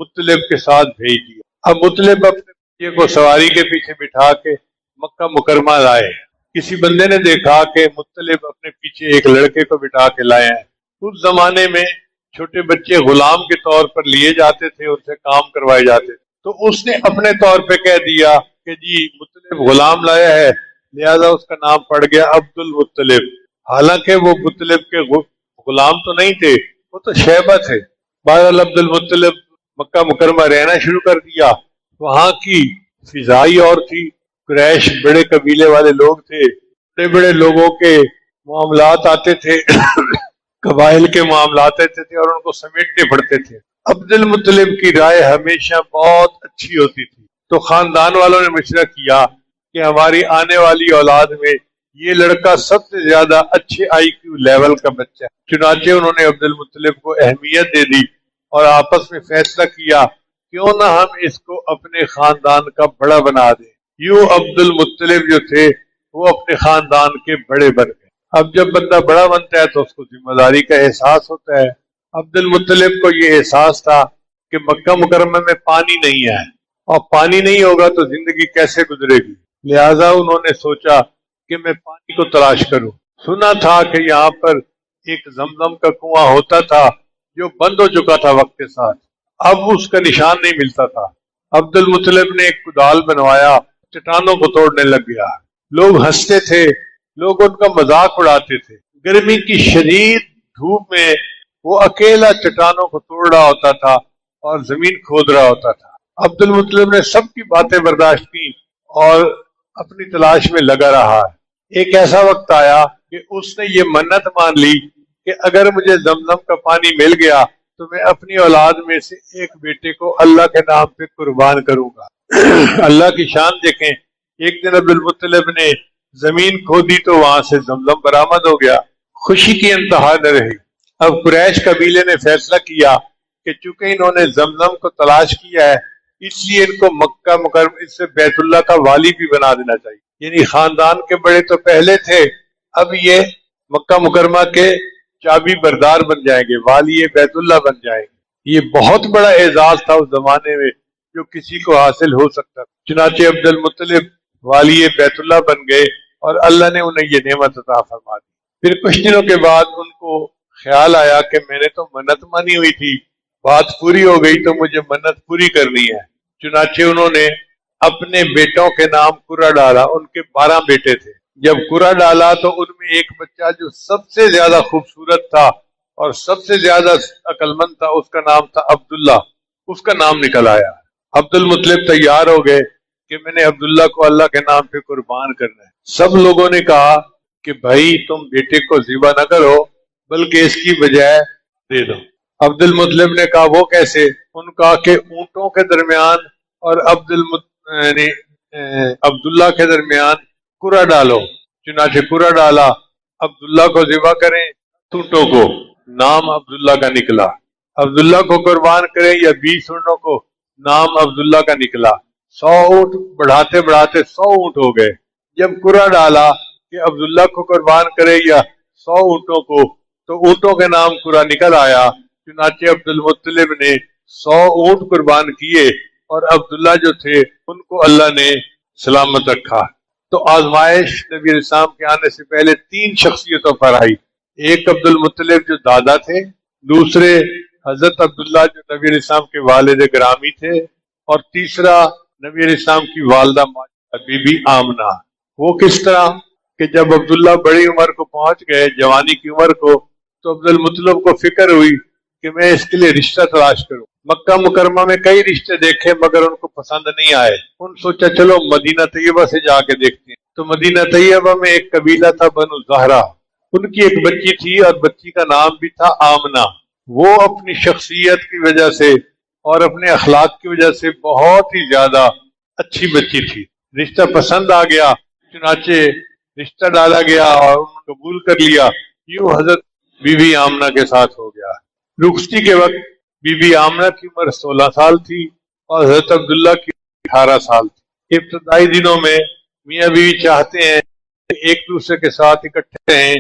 مطلب کے ساتھ بھیج دیا. اب مطلب اپنے بیٹے کو سواری کے پیچھے بٹھا کے مکہ مکرمہ لائے. کسی بندے نے دیکھا کہ مطلب اپنے پیچھے ایک لڑکے کو بٹھا کے لائے ہیں. اس زمانے میں چھوٹے بچے غلام کے طور پر لیے جاتے تھے، ان سے کام کروائے جاتے تھے. تو اس نے اپنے طور پہ کہہ دیا کہ جی مطلب غلام لایا ہے، لہذا اس کا نام پڑ گیا عبد المطلب. حالانکہ وہ مطلب کے غلام تو نہیں تھے، وہ تو شیبہ تھے. بہرحال عبد المطلب مکہ مکرمہ رہنا شروع کر دیا. وہاں کی فضائی اور تھی. قریش بڑے قبیلے والے لوگ تھے، بڑے بڑے لوگوں کے معاملات آتے تھے قبائل کے معاملات آتے تھے اور ان کو سمیٹنے پڑتے تھے. عبد المطلب کی رائے ہمیشہ بہت اچھی ہوتی تھی. تو خاندان والوں نے مشورہ کیا کہ ہماری آنے والی اولاد میں یہ لڑکا سب سے زیادہ اچھے آئی کیو لیول کا بچہ ہے. چنانچہ انہوں نے عبد المطلب کو اہمیت دے دی اور آپس میں فیصلہ کیا کیوں نہ ہم اس کو اپنے خاندان کا بڑا بنا دیں. یوں عبد المطلب جو تھے وہ اپنے خاندان کے بڑے بن گئے. اب جب بندہ بڑا بنتا ہے تو اس کو ذمہ داری کا احساس ہوتا ہے. عبد المطلب کو یہ احساس تھا کہ مکہ مکرمہ میں پانی نہیں ہے اور پانی نہیں ہوگا تو زندگی کیسے گزرے گی. لہذا انہوں نے سوچا کہ میں پانی کو تلاش کروں. سنا تھا کہ یہاں پر ایک زمزم کا کنواں ہوتا تھا جو بند ہو چکا تھا وقت کے ساتھ، اب اس کا نشان نہیں ملتا تھا. عبد المطلب نے ایک کدال بنوایا، چٹانوں کو توڑنے لگ گیا. لوگ ہنستے تھے، لوگ ان کا مذاق اڑاتے تھے. گرمی کی شدید دھوپ میں وہ اکیلا چٹانوں کو توڑ رہا ہوتا تھا اور زمین کھود رہا ہوتا تھا. عبد المطلب نے سب کی باتیں برداشت کی اور اپنی تلاش میں لگا رہا. ایک ایسا وقت آیا کہ اس نے یہ منت مان لی کہ اگر مجھے زمزم کا پانی مل گیا تو میں اپنی اولاد میں سے ایک بیٹے کو اللہ کے نام پہ قربان کروں گا. اللہ کی شان دیکھیں. ایک دن عبد المطلب نے زمین کھودی تو وہاں سے زمزم برآمد ہو گیا. خوشی کی انتہا نہ رہی. اب قریش قبیلے نے فیصلہ کیا کہ چونکہ انہوں نے زمزم کو تلاش کیا ہے اس لیے ان کو مکہ مکرمہ اس سے بیت اللہ کا والی بھی بنا دینا چاہیے. یعنی خاندان کے بڑے تو پہلے تھے، اب یہ مکہ مکرمہ کے چابی بردار بن جائیں گے، والی بیت اللہ بن جائیں گے. یہ بہت بڑا اعزاز تھا اس زمانے میں جو کسی کو حاصل ہو سکتا تھا. چنانچہ عبد المطلب والی بیت اللہ بن گئے اور اللہ نے انہیں یہ نعمت عطا فرما دی. پھر کچھ دنوں کے بعد ان کو خیال آیا کہ میں نے تو منت مانی ہوئی تھی، بات پوری ہو گئی تو مجھے منت پوری کرنی ہے. چنانچہ انہوں نے اپنے بیٹوں کے نام قرہ ڈالا. ان کے 12 بیٹے تھے. جب قرہ ڈالا تو ان میں ایک بچہ جو سب سے زیادہ خوبصورت تھا اور سب سے زیادہ عقل مند تھا، اس کا نام تھا عبداللہ. اس کا نام نکل آیا. عبد المطلب تیار ہو گئے کہ میں نے عبداللہ کو اللہ کے نام پہ قربان کرنا ہے. سب لوگوں نے کہا کہ بھائی تم بیٹے کو ذبح نہ کرو بلکہ اس کی بجائے دے دو. عبد المطلب نے کہا وہ کیسے؟ ان کہا کہ اونٹوں کے درمیان اور عبداللہ کے درمیان قرہ ڈالو. چنانچہ قرہ ڈالا، عبداللہ کو ذبح کریں، اونٹوں کو نام عبداللہ کا نکلا. عبداللہ کو قربان کریں یا 20 اونٹوں کو، نام عبداللہ کا نکلا. 100 اونٹ بڑھاتے بڑھاتے 100 اونٹ ہو گئے. جب قرہ ڈالا کہ عبداللہ کو قربان کرے یا 100 اونٹوں کو تو اونٹوں کے نام قرہ نکل آیا. چنانچہ عبد المطلب نے 100 اونٹ قربان کیے اور عبداللہ جو تھے ان کو اللہ نے سلامت رکھا. تو آزمائش نبی علیہ السلام کے آنے سے پہلے 3 شخصیتوں پر آئی. ایک عبد المطلب جو دادا تھے، دوسرے حضرت عبداللہ جو نبی علیہ السلام کے والد گرامی تھے، اور تیسرا نبی علیہ السلام کی والدہ بی بی آمنہ. وہ کس طرح کہ جب عبداللہ بڑی عمر کو پہنچ گئے، جوانی کی عمر کو، تو عبد المطلب کو فکر ہوئی کہ میں اس کے لیے رشتہ تلاش کروں. مکہ مکرمہ میں کئی رشتے دیکھے مگر ان کو پسند نہیں آئے. ان سوچا چلو مدینہ طیبہ سے جا کے دیکھتے ہیں. تو مدینہ طیبہ میں ایک قبیلہ تھا بنو زہرہ. ان کی ایک بچی تھی اور بچی کا نام بھی تھا آمنہ. وہ اپنی شخصیت کی وجہ سے اور اپنے اخلاق کی وجہ سے بہت ہی زیادہ اچھی بچی تھی. رشتہ پسند آ گیا، چنانچہ رشتہ ڈالا گیا اور انہوں نے قبول کر لیا. یوں حضرت بی بی آمنہ کے ساتھ ہو گیا. رخصتی کے وقت بی بی آمنہ کی عمر 16 سال تھی اور حضرت عبداللہ کی 18 سال تھی۔ ابتدائی دنوں میں میاں بیوی چاہتے ہیں کہ ایک دوسرے کے ساتھ اکٹھے رہیں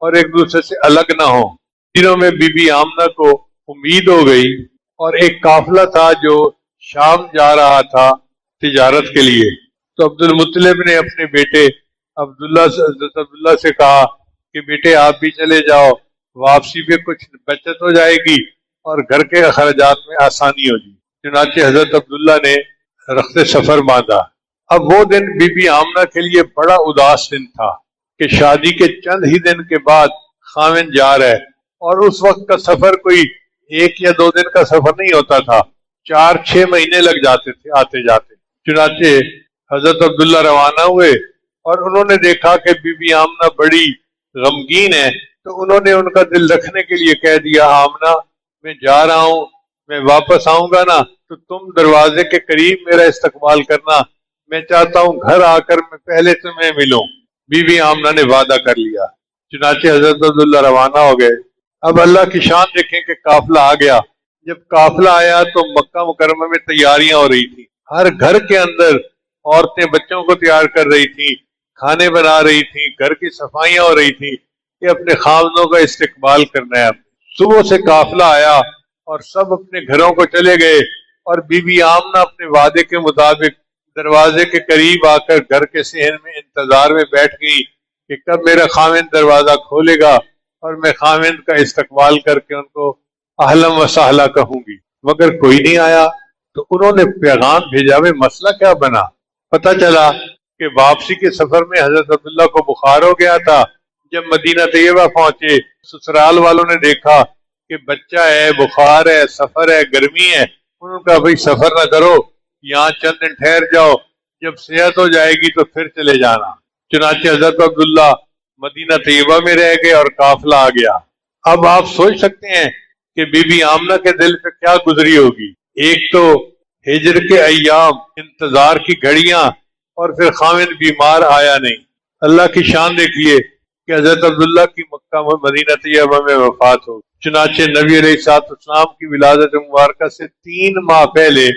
اور ایک دوسرے سے الگ نہ ہوں۔ دنوں میں بی بی آمنہ کو امید ہو گئی اور ایک قافلہ تھا جو شام جا رہا تھا تجارت کے لیے، تو عبد المطلب نے اپنے بیٹے حضرت عبداللہ سے کہا کہ بیٹے آپ بھی چلے جاؤ، واپسی پہ کچھ بچت ہو جائے گی اور گھر کے اخراجات میں آسانی ہوگی۔ چنانچہ حضرت عبداللہ نے رخت سفر باندھا۔ اب وہ دن بی بی آمنہ کے لیے بڑا اداس دن تھا کہ شادی کے چند ہی دن کے بعد خاوند جا رہا ہے، اور اس وقت کا سفر کوئی 1 یا 2 دن کا سفر نہیں ہوتا تھا، 4-6 مہینے لگ جاتے تھے آتے جاتے۔ چنانچہ حضرت عبداللہ روانہ ہوئے اور انہوں نے دیکھا کہ بی بی آمنہ بڑی غمگین ہے، تو انہوں نے ان کا دل رکھنے کے لیے کہہ دیا، آمنہ میں جا رہا ہوں، میں واپس آؤں گا نا تو تم دروازے کے قریب میرا استقبال کرنا، میں چاہتا ہوں گھر آ کر میں پہلے تمہیں ملوں۔ بی بی آمنہ نے وعدہ کر لیا۔ چنانچہ حضرت عبداللہ روانہ ہو گئے۔ اب اللہ کی شان دیکھیں کہ قافلہ آ گیا۔ جب قافلہ آیا تو مکہ مکرمہ میں تیاریاں ہو رہی تھیں، ہر گھر کے اندر عورتیں بچوں کو تیار کر رہی تھیں، کھانے بنا رہی تھیں، گھر کی صفائیاں ہو رہی تھیں کہ اپنے خاوندوں کا استقبال کرنا ہے۔ صبح سے قافلہ آیا اور سب اپنے گھروں کو چلے گئے، اور بی بی آمنہ اپنے وعدے کے مطابق دروازے کے قریب آ کر گھر کے صحن میں انتظار میں بیٹھ گئی کہ کب میرا خاوند دروازہ کھولے گا اور میں خاوند کا استقبال کر کے ان کو اہلا و سہلا کہوں گی، مگر کوئی نہیں آیا۔ تو انہوں نے پیغام بھیجا، میں مسئلہ کیا بنا؟ پتہ چلا کہ واپسی کے سفر میں حضرت عبداللہ کو بخار ہو گیا تھا۔ جب مدینہ طیبہ پہنچے، سسرال والوں نے دیکھا کہ بچہ ہے، بخار ہے، سفر ہے، گرمی ہے، انہوں نے کہا بھئی سفر نہ کرو، یہاں چند دن ٹھہر جاؤ، جب صحت ہو جائے گی تو پھر چلے جانا۔ چنانچہ حضرت عبداللہ مدینہ طیبہ میں رہ گئے اور قافلہ آ گیا۔ اب آپ سوچ سکتے ہیں کہ بی بی آمنہ کے دل پہ کیا گزری ہوگی۔ ایک تو ہجر کے ایام، انتظار کی گھڑیاں، اور پھر خاوند بیمار آیا نہیں۔ اللہ کی شان دیکھیے کہ حضرت عبداللہ کی مکہ مدینہ طیبہ میں وفات ہو۔ چنانچہ نبی علیہ السلام کی ولادت مبارکہ سے 3 ماہ پہلے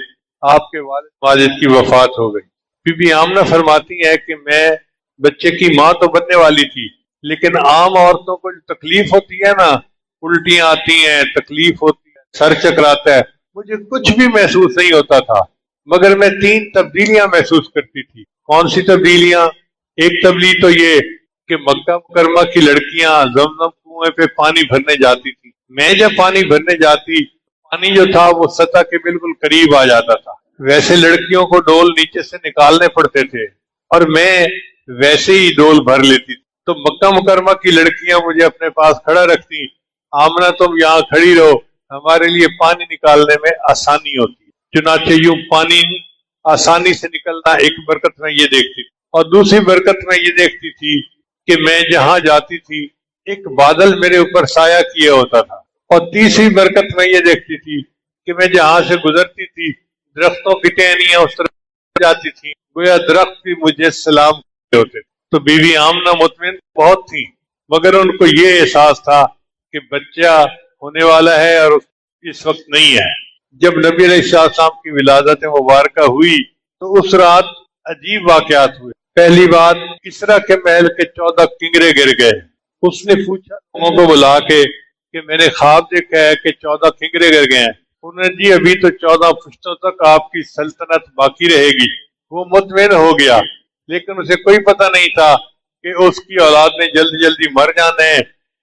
آپ کے والد ماجد کی وفات ہو گئی۔ بی بی آمنہ فرماتی ہے کہ میں بچے کی ماں تو بننے والی تھی، لیکن عام عورتوں کو جو تکلیف ہوتی ہے نا، الٹیاں آتی ہیں، تکلیف ہوتی ہے، سر چکراتا ہے، مجھے کچھ بھی محسوس نہیں ہوتا تھا، مگر میں 3 تبدیلیاں محسوس کرتی تھی۔ کون سی تبدیلیاں؟ ایک تبدیلی تو یہ کہ مکہ مکرمہ کی لڑکیاں زمزم کنویں پہ پانی بھرنے جاتی تھی، میں جب پانی بھرنے جاتی، پانی جو تھا وہ سطح کے بالکل قریب آ جاتا تھا، ویسے لڑکیوں کو ڈول نیچے سے نکالنے پڑتے تھے اور میں ویسے ہی ڈول بھر لیتی تھی۔ تو مکہ مکرمہ کی لڑکیاں مجھے اپنے پاس کھڑا رکھتی، آمنہ تم یہاں کھڑی رہو، ہمارے لیے پانی نکالنے میں آسانی ہوتی ہے۔ چنانچہ یوں پانی آسانی سے نکلنا ایک برکت میں یہ دیکھتی تھی، اور دوسری برکت میں یہ دیکھتی تھی کہ میں جہاں جاتی تھی ایک بادل میرے اوپر سایہ کیے ہوتا تھا، اور تیسری برکت میں یہ دیکھتی تھی کہ میں جہاں سے گزرتی تھی درختوں کی ٹہنیاں اس طرح جاتی تھی، گویا درخت بھی مجھے سلام کرتے ہوتے تھے۔ تو بی بی آمنہ مطمئن بہت تھی، مگر ان کو یہ احساس تھا کہ بچہ ہونے والا ہے اور اس وقت نہیں ہے۔ جب نبی علیہ السلام کی ولادت مبارکہ ہوئی تو اس رات عجیب واقعات ہوئے۔ پہلی بات، کسریٰ کے محل کے 14 کنگرے گر گئے۔ اس نے پوچھا لوگوں کو بلا کے کہ میں نے خواب دیکھا ہے کہ 14 کنگرے گر گئے ہیں۔ انہوں نے جی ابھی تو 14 پشتوں تک آپ کی سلطنت باقی رہے گی۔ وہ مطمئن ہو گیا، لیکن اسے کوئی پتہ نہیں تھا کہ اس کی اولاد نے جلدی جلدی مر جانا ہے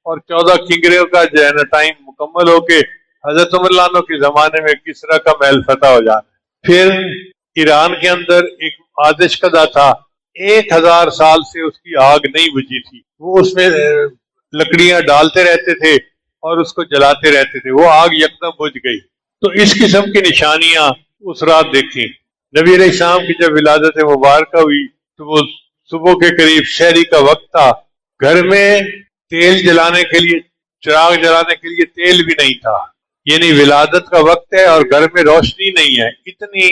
اور 14 کنگریوں کا جو ہے نا ٹائم مکمل ہو کے حضرت عمر رضی اللہ عنہ کے زمانے میں کسریٰ کا محل فتح ہو جانا ہے۔ پھر ایران کے اندر ایک آتش کدہ تھا، 1000 سال سے اس کی آگ نہیں بجھی تھی، وہ اس میں لکڑیاں ڈالتے رہتے تھے اور اس کو جلاتے رہتے تھے، وہ آگ یکدم بجھ گئی۔ تو اس قسم کی نشانیاں اس رات دیکھی۔ نبی علیہ السلام کی جب ولادت مبارکہ ہوئی تو وہ صبح کے قریب شہری کا وقت تھا، گھر میں تیل جلانے کے لیے، چراغ جلانے کے لیے تیل بھی نہیں تھا، یعنی ولادت کا وقت ہے اور گھر میں روشنی نہیں ہے، اتنی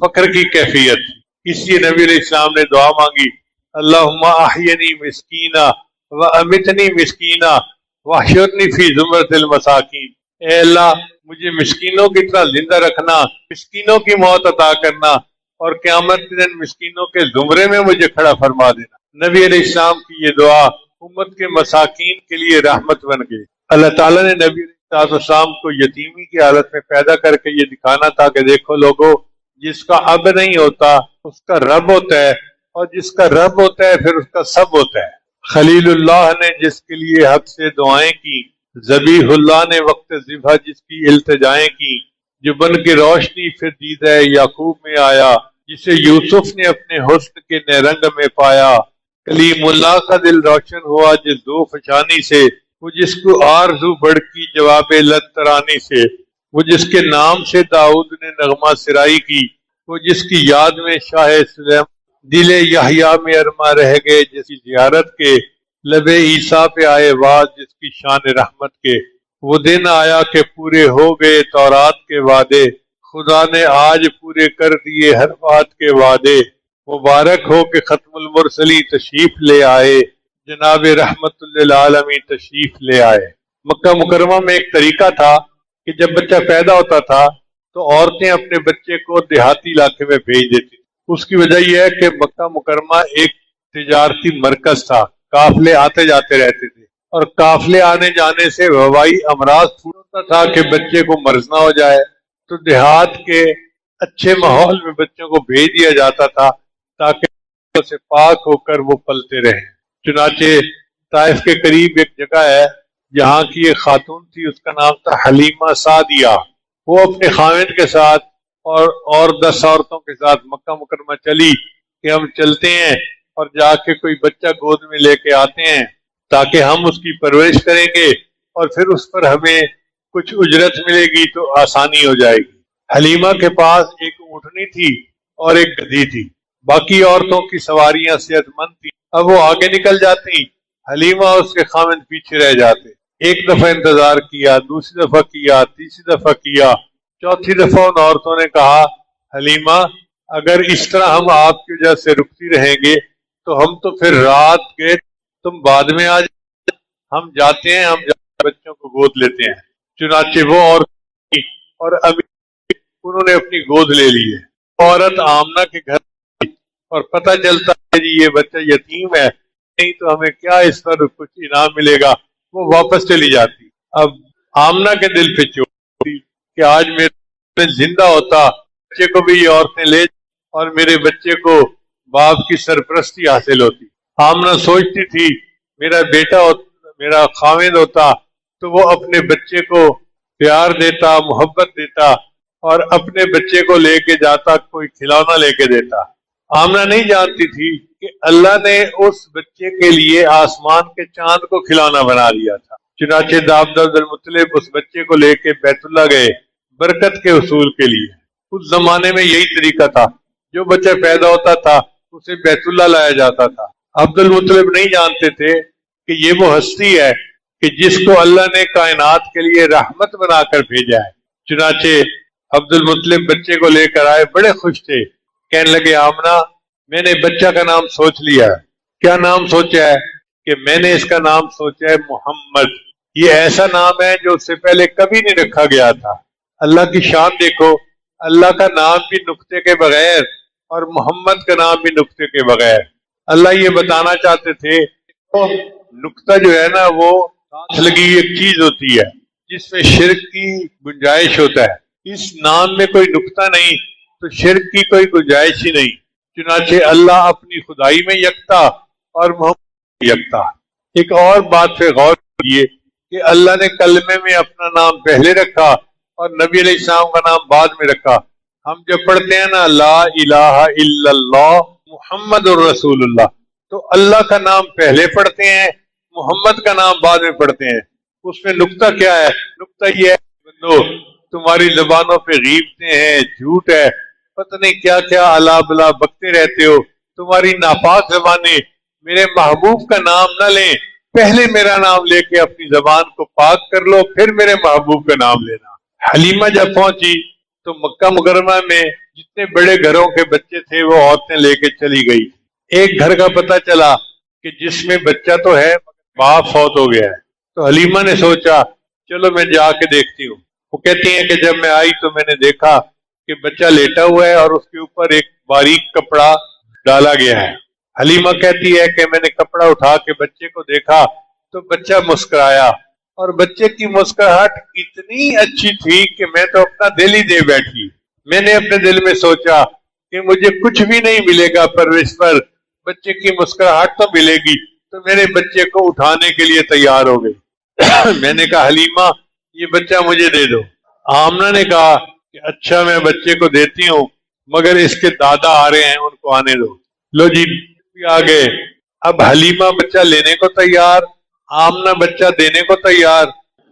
فخر کی کیفیت۔ اس لیے نبی علیہ السلام نے دعا مانگی، اللہم احینی مسکینہ و امتنی مسکینہ واحشرنی فی زمرۃ المساکین۔ اے اللہ مجھے مسکینوں کی طرح زندہ رکھنا، مسکینوں کی موت عطا کرنا، اور قیامت کے دن مسکینوں کے زمرے میں مجھے کھڑا فرما دینا۔ نبی علیہ السلام کی یہ دعا امت کے مساکین کے لیے رحمت بن گئی۔ اللہ تعالیٰ نے نبی علیہ السلام کو یتیمی کی حالت میں پیدا کر کے یہ دکھانا تھا کہ دیکھو لوگوں، جس کا اب نہیں ہوتا اس کا رب ہوتا ہے، اور جس کا رب ہوتا ہے پھر اس کا سب ہوتا ہے۔ خلیل اللہ نے جس کے لیے حق سے دعائیں کی، ذبیح اللہ نے وقت ذبح جس کی التجائیں کی، جو بن کے روشنی پھر دیدہ یعقوب میں آیا، جسے یوسف نے اپنے حسن کے نیرنگ میں پایا، کلیم اللہ کا دل روشن ہوا جس دو فشانی سے، وہ جس کو آرزو بڑھ کی جواب لت ترانی سے، وہ جس کے نام سے داؤد نے نغمہ سرائی کی، وہ جس کی یاد میں شاہ سلیم دل یحییٰ میں ارما رہ گئے، جس کی زیارت کے لب عیسیٰ پہ آئے واز، جس کی شان رحمت کے وہ دن آیا کہ پورے ہو گئے تورات کے وعدے، خدا نے آج پورے کر دیے ہر بات کے وعدے، مبارک ہو کہ ختم المرسلی تشریف لے آئے، جناب رحمت للعالمین تشریف لے آئے۔ مکہ مکرمہ میں ایک طریقہ تھا کہ جب بچہ پیدا ہوتا تھا تو عورتیں اپنے بچے کو دیہاتی علاقے میں بھیج دیتی تھی۔ اس کی وجہ یہ ہے کہ مکہ مکرمہ ایک تجارتی مرکز تھا، قافلے آتے جاتے رہتے تھے، اور قافلے آنے جانے سے وبائی امراض پھوٹتا تھا کہ بچے کو مرض نہ ہو جائے، تو دیہات کے اچھے ماحول میں بچوں کو بھیج دیا جاتا تھا تاکہ سے پاک ہو کر وہ پلتے رہیں۔ چنانچہ طائف کے قریب ایک جگہ ہے جہاں کی ایک خاتون تھی، اس کا نام تھا حلیمہ سعدیہ۔ وہ اپنے خاوند کے ساتھ اور 10 عورتوں کے ساتھ مکہ مکرمہ چلی کہ ہم چلتے ہیں اور جا کے کوئی بچہ گود میں لے کے آتے ہیں تاکہ ہم اس کی پرورش کریں گے اور پھر اس پر ہمیں کچھ اجرت ملے گی تو آسانی ہو جائے گی۔ حلیمہ کے پاس ایک اونٹنی تھی اور ایک گدھی تھی، باقی عورتوں کی سواریاں صحت مند تھیں۔ اب وہ آگے نکل جاتی، حلیمہ اور اس کے خاوند پیچھے رہ جاتے۔ ایک دفعہ انتظار کیا، دوسری دفعہ کیا، تیسری دفعہ کیا، چوتھی دفعہ ان عورتوں نے کہا حلیمہ اگر اس طرح ہم آپ کی وجہ سے رکتی رہیں گے تو ہم تو پھر رات کے تم بعد میں آ جائیں، ہم جاتے ہیں، ہم بچوں کو گود لیتے ہیں۔ چنانچہ وہ اور ابھی انہوں نے اپنی گود لے لی ہے۔ عورت آمنہ کے گھر اور پتہ چلتا ہے جی یہ بچہ یتیم ہے، نہیں تو ہمیں کیا اس پر کچھ انعام ملے گا، وہ واپس چلی جاتی۔ اب آمنہ کے دل پہ چوٹ تھی کہ آج میرے زندہ ہوتا بچے کو بھی یہ عورتیں لے اور میرے بچے کو باپ کی سرپرستی حاصل ہوتی۔ آمنہ سوچتی تھی میرا بیٹا میرا خاوند ہوتا تو وہ اپنے بچے کو پیار دیتا، محبت دیتا اور اپنے بچے کو لے کے جاتا، کوئی کھلونا لے کے دیتا۔ آمنہ نہیں جانتی تھی کہ اللہ نے اس بچے کے لیے آسمان کے چاند کو کھلونا بنا دیا تھا۔ چنانچہ عبد المطلب اس بچے کو لے کے بیت اللہ گئے برکت کے حصول کے لیے۔ اس زمانے میں یہی طریقہ تھا، جو بچہ پیدا ہوتا تھا اسے بیت اللہ لایا جاتا تھا۔ عبد المطلب نہیں جانتے تھے کہ یہ وہ ہستی ہے کہ جس کو اللہ نے کائنات کے لیے رحمت بنا کر بھیجا ہے۔ چنانچہ عبد المطلب بچے کو لے کر آئے، بڑے خوش تھے، کہنے لگے آمنہ میں نے بچہ کا نام سوچ لیا ہے۔ کیا نام سوچا ہے؟ کہ میں نے اس کا نام سوچا ہے محمد۔ یہ ایسا نام ہے جو اس سے پہلے کبھی نہیں رکھا گیا تھا۔ اللہ کی شان دیکھو، اللہ کا نام بھی نقطے کے بغیر اور محمد کا نام بھی نقطے کے بغیر۔ اللہ یہ بتانا چاہتے تھے تو نقطہ جو ہے نا وہ ساتھ لگی ایک چیز ہوتی ہے جس میں شرک کی گنجائش ہوتا ہے، اس نام میں کوئی نقطہ نہیں تو شرک کی کوئی گنجائش ہی نہیں۔ چنانچہ اللہ اپنی خدائی میں یکتا اور محمد یکتا۔ ایک اور بات پہ غور کیجیے کہ اللہ نے کلمے میں اپنا نام پہلے رکھا اور نبی علیہ السلام کا نام بعد میں رکھا۔ ہم جب پڑھتے ہیں نا لا الہ الا اللہ محمد الرسول اللہ، تو اللہ کا نام پہلے پڑھتے ہیں، محمد کا نام بعد میں پڑھتے ہیں۔ اس میں نقطہ کیا ہے؟ نقطہ یہ ہے بندو تمہاری زبانوں پہ غیبتیں ہیں، جھوٹ ہے، پتہ نہیں کیا کیا الا بلا بکتے رہتے ہو، تمہاری ناپاک زبانیں میرے محبوب کا نام نہ لیں، پہلے میرا نام لے کے اپنی زبان کو پاک کر لو، پھر میرے محبوب کا نام لینا۔ حلیمہ جب پہنچی تو مکہ مکرمہ میں جتنے بڑے گھروں کے بچے تھے وہ عورتیں لے کے چلی گئی۔ ایک گھر کا پتہ چلا کہ جس میں بچہ تو ہے باپ فوت ہو گیا ہے، تو حلیمہ نے سوچا چلو میں جا کے دیکھتی ہوں۔ وہ کہتی ہیں کہ جب میں آئی تو میں نے دیکھا کہ بچہ لیٹا ہوا ہے اور اس کے اوپر ایک باریک کپڑا ڈالا گیا ہے۔ حلیمہ کہتی ہے کہ میں نے کپڑا اٹھا کے بچے کو دیکھا تو بچہ مسکرایا، اور بچے کی مسکراہٹ اتنی اچھی تھی کہ میں تو اپنا دل ہی دے بیٹھی۔ میں نے اپنے دل میں سوچا کہ مجھے کچھ بھی نہیں ملے گا پرورش پر، بچے کی مسکراہٹ تو ملے گی، تو میرے بچے کو اٹھانے کے لیے تیار ہو گئی۔ میں نے کہا حلیمہ یہ بچہ مجھے دے دو۔ آمنہ نے کہا کہ اچھا میں بچے کو دیتی ہوں، مگر اس کے دادا آ رہے ہیں، ان کو آنے دو۔ لو جی آ گئے۔ اب حلیمہ بچہ لینے کو تیار، آمنہ بچہ دینے کو تیار۔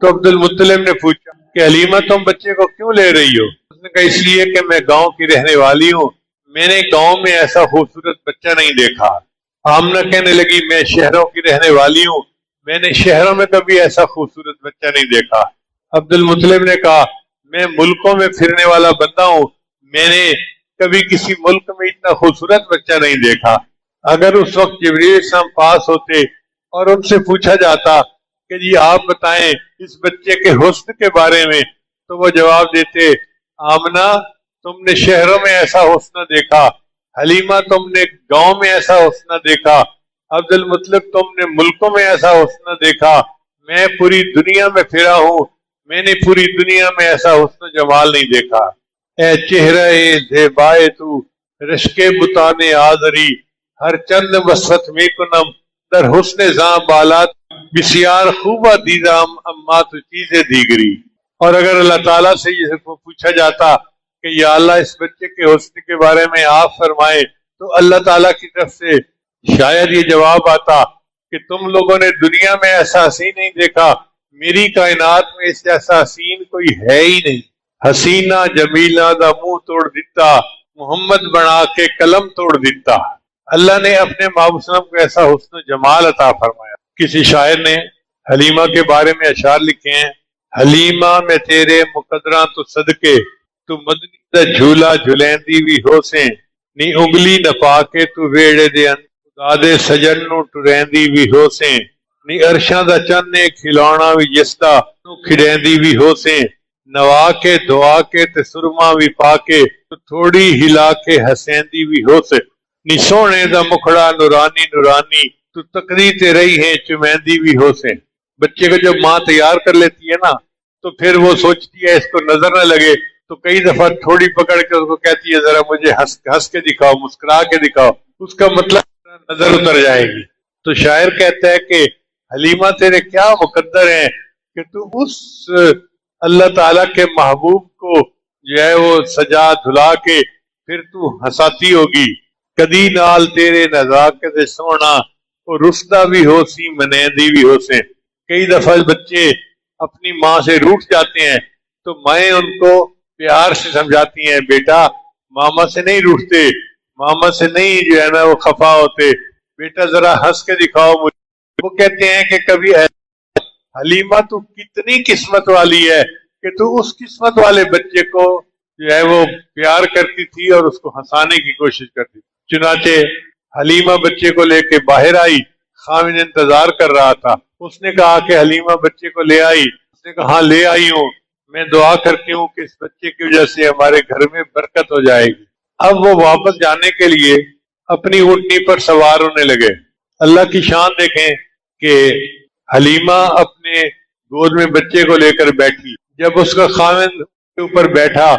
تو عبد المطلب نے پوچھا کہ حلیمہ تم بچے کو کیوں لے رہی ہو؟ اس نے کہا اس لیے کہ میں گاؤں کی رہنے والی ہوں، میں نے گاؤں میں ایسا خوبصورت بچہ نہیں دیکھا۔ آمنہ کہنے لگی میں شہروں کی رہنے والی ہوں، میں نے شہروں میں کبھی ایسا خوبصورت بچہ نہیں دیکھا۔ عبد المطلب نے کہا میں ملکوں میں پھرنے والا بندہ ہوں، میں نے کبھی کسی ملک میں اتنا خوبصورت بچہ نہیں دیکھا۔ اگر اس وقت جبریل السلام پاس ہوتے اور ان سے پوچھا جاتا کہ جی آپ بتائیں اس بچے کے حسن کے بارے میں، تو وہ جواب دیتے آمنہ تم نے شہروں میں ایسا حسن دیکھا، حلیمہ تم نے گاؤں میں ایسا حسن دیکھا، عبد المطلب تم نے ملکوں میں ایسا حسن دیکھا، میں پوری دنیا میں پھرا ہوں، میں نے پوری دنیا میں ایسا حسن جمال نہیں دیکھا۔ اے چہرہ زیبائے تو رشک بتان آزری، ہر چند وصفت میں کنم در حسن زاں بالات بسیار خوبہ دیدام اما تو چیزیں دیگری۔ اور اگر اللہ تعالیٰ سے یہ پوچھا جاتا کہ یا اللہ اس بچے کے حسن کے بارے میں آپ فرمائے، تو اللہ تعالیٰ کی طرف سے شاید یہ جواب آتا کہ تم لوگوں نے دنیا میں ایسا حسین نہیں دیکھا، میری کائنات میں اس ایسا حسین کوئی ہے ہی نہیں۔ حسینہ جمیلہ دا منہ توڑ دیتا، محمد بنا کے قلم توڑ دیتا۔ اللہ نے اپنے محبوب صلی اللہ علیہ وسلم کو ایسا حسن و جمال عطا فرمایا۔ کسی شاعر نے حلیمہ کے بارے میں اشعار لکھے ہیں، حلیمہ میں تیرے مقدراں تو صدقے، تو مدنی دا جھولا جھلیندی بھی ہو سے، نی انگلی نہ پا کے تو ویڑے دے خدا دے سجن نو ٹریندی بھی ہو سے، نی عرشاں دا چن نے کھلونا بھی جسدا نو کھڑیندی بھی ہو سے، نوا کے دعا کے تے سرما بھی پا کے تو تھوڑی ہلا کے ہسیندی بھی ہو سے، نی سونے دا مکھڑا نورانی نورانی تو تقدیر تے رہی ہے چمیندی بھی ہو سے۔ بچے کو جب ماں تیار کر لیتی ہے نا تو پھر وہ سوچتی ہے اس کو نظر نہ لگے، تو کئی دفعہ تھوڑی پکڑ کے اس کو کہتی ہے ذرا مجھے ہنس کے دکھاؤ، مسکرا کے دکھاؤ، اس کا مطلب نظر اتر جائے گی۔ تو شاعر کہتا ہے کہ حلیمہ تیرے کیا مقدر ہیں کہ تو اس اللہ تعالیٰ کے محبوب کو جو ہے وہ سجا دھلا کے پھر تو ہنساتی ہوگی۔ کدی نال تیرے نزاکت سونا اور رسدہ بھی ہو سی منیندی بھی ہو سے۔ کئی دفعہ بچے اپنی ماں سے روٹھ جاتے ہیں تو مائیں ان کو پیار سے سمجھاتی ہیں بیٹا ماما سے نہیں روٹھتے، ماما سے نہیں جو ہے نا وہ خفا ہوتے، بیٹا ذرا ہنس کے دکھاؤ مجھے۔ وہ کہتے ہیں کہ کبھی حلیمہ تو کتنی قسمت والی ہے کہ تو اس قسمت والے بچے کو جو ہے وہ پیار کرتی تھی اور اس کو ہنسانے کی کوشش کرتی تھی۔ چنانچہ حلیمہ بچے کو لے کے باہر آئی، خاوند انتظار کر رہا تھا، اس نے کہا کہ حلیمہ بچے کو لے آئی؟ اس نے کہا ہاں لے آئی ہوں، میں دعا کرتی ہوں کہ اس بچے کی وجہ سے ہمارے گھر میں برکت ہو جائے گی۔ اب وہ واپس جانے کے لیے اپنی اونٹنی پر سوار ہونے لگے۔ اللہ کی شان دیکھیں کہ حلیمہ اپنے گود میں بچے کو لے کر بیٹھی، جب اس کا خاوند کے اوپر بیٹھا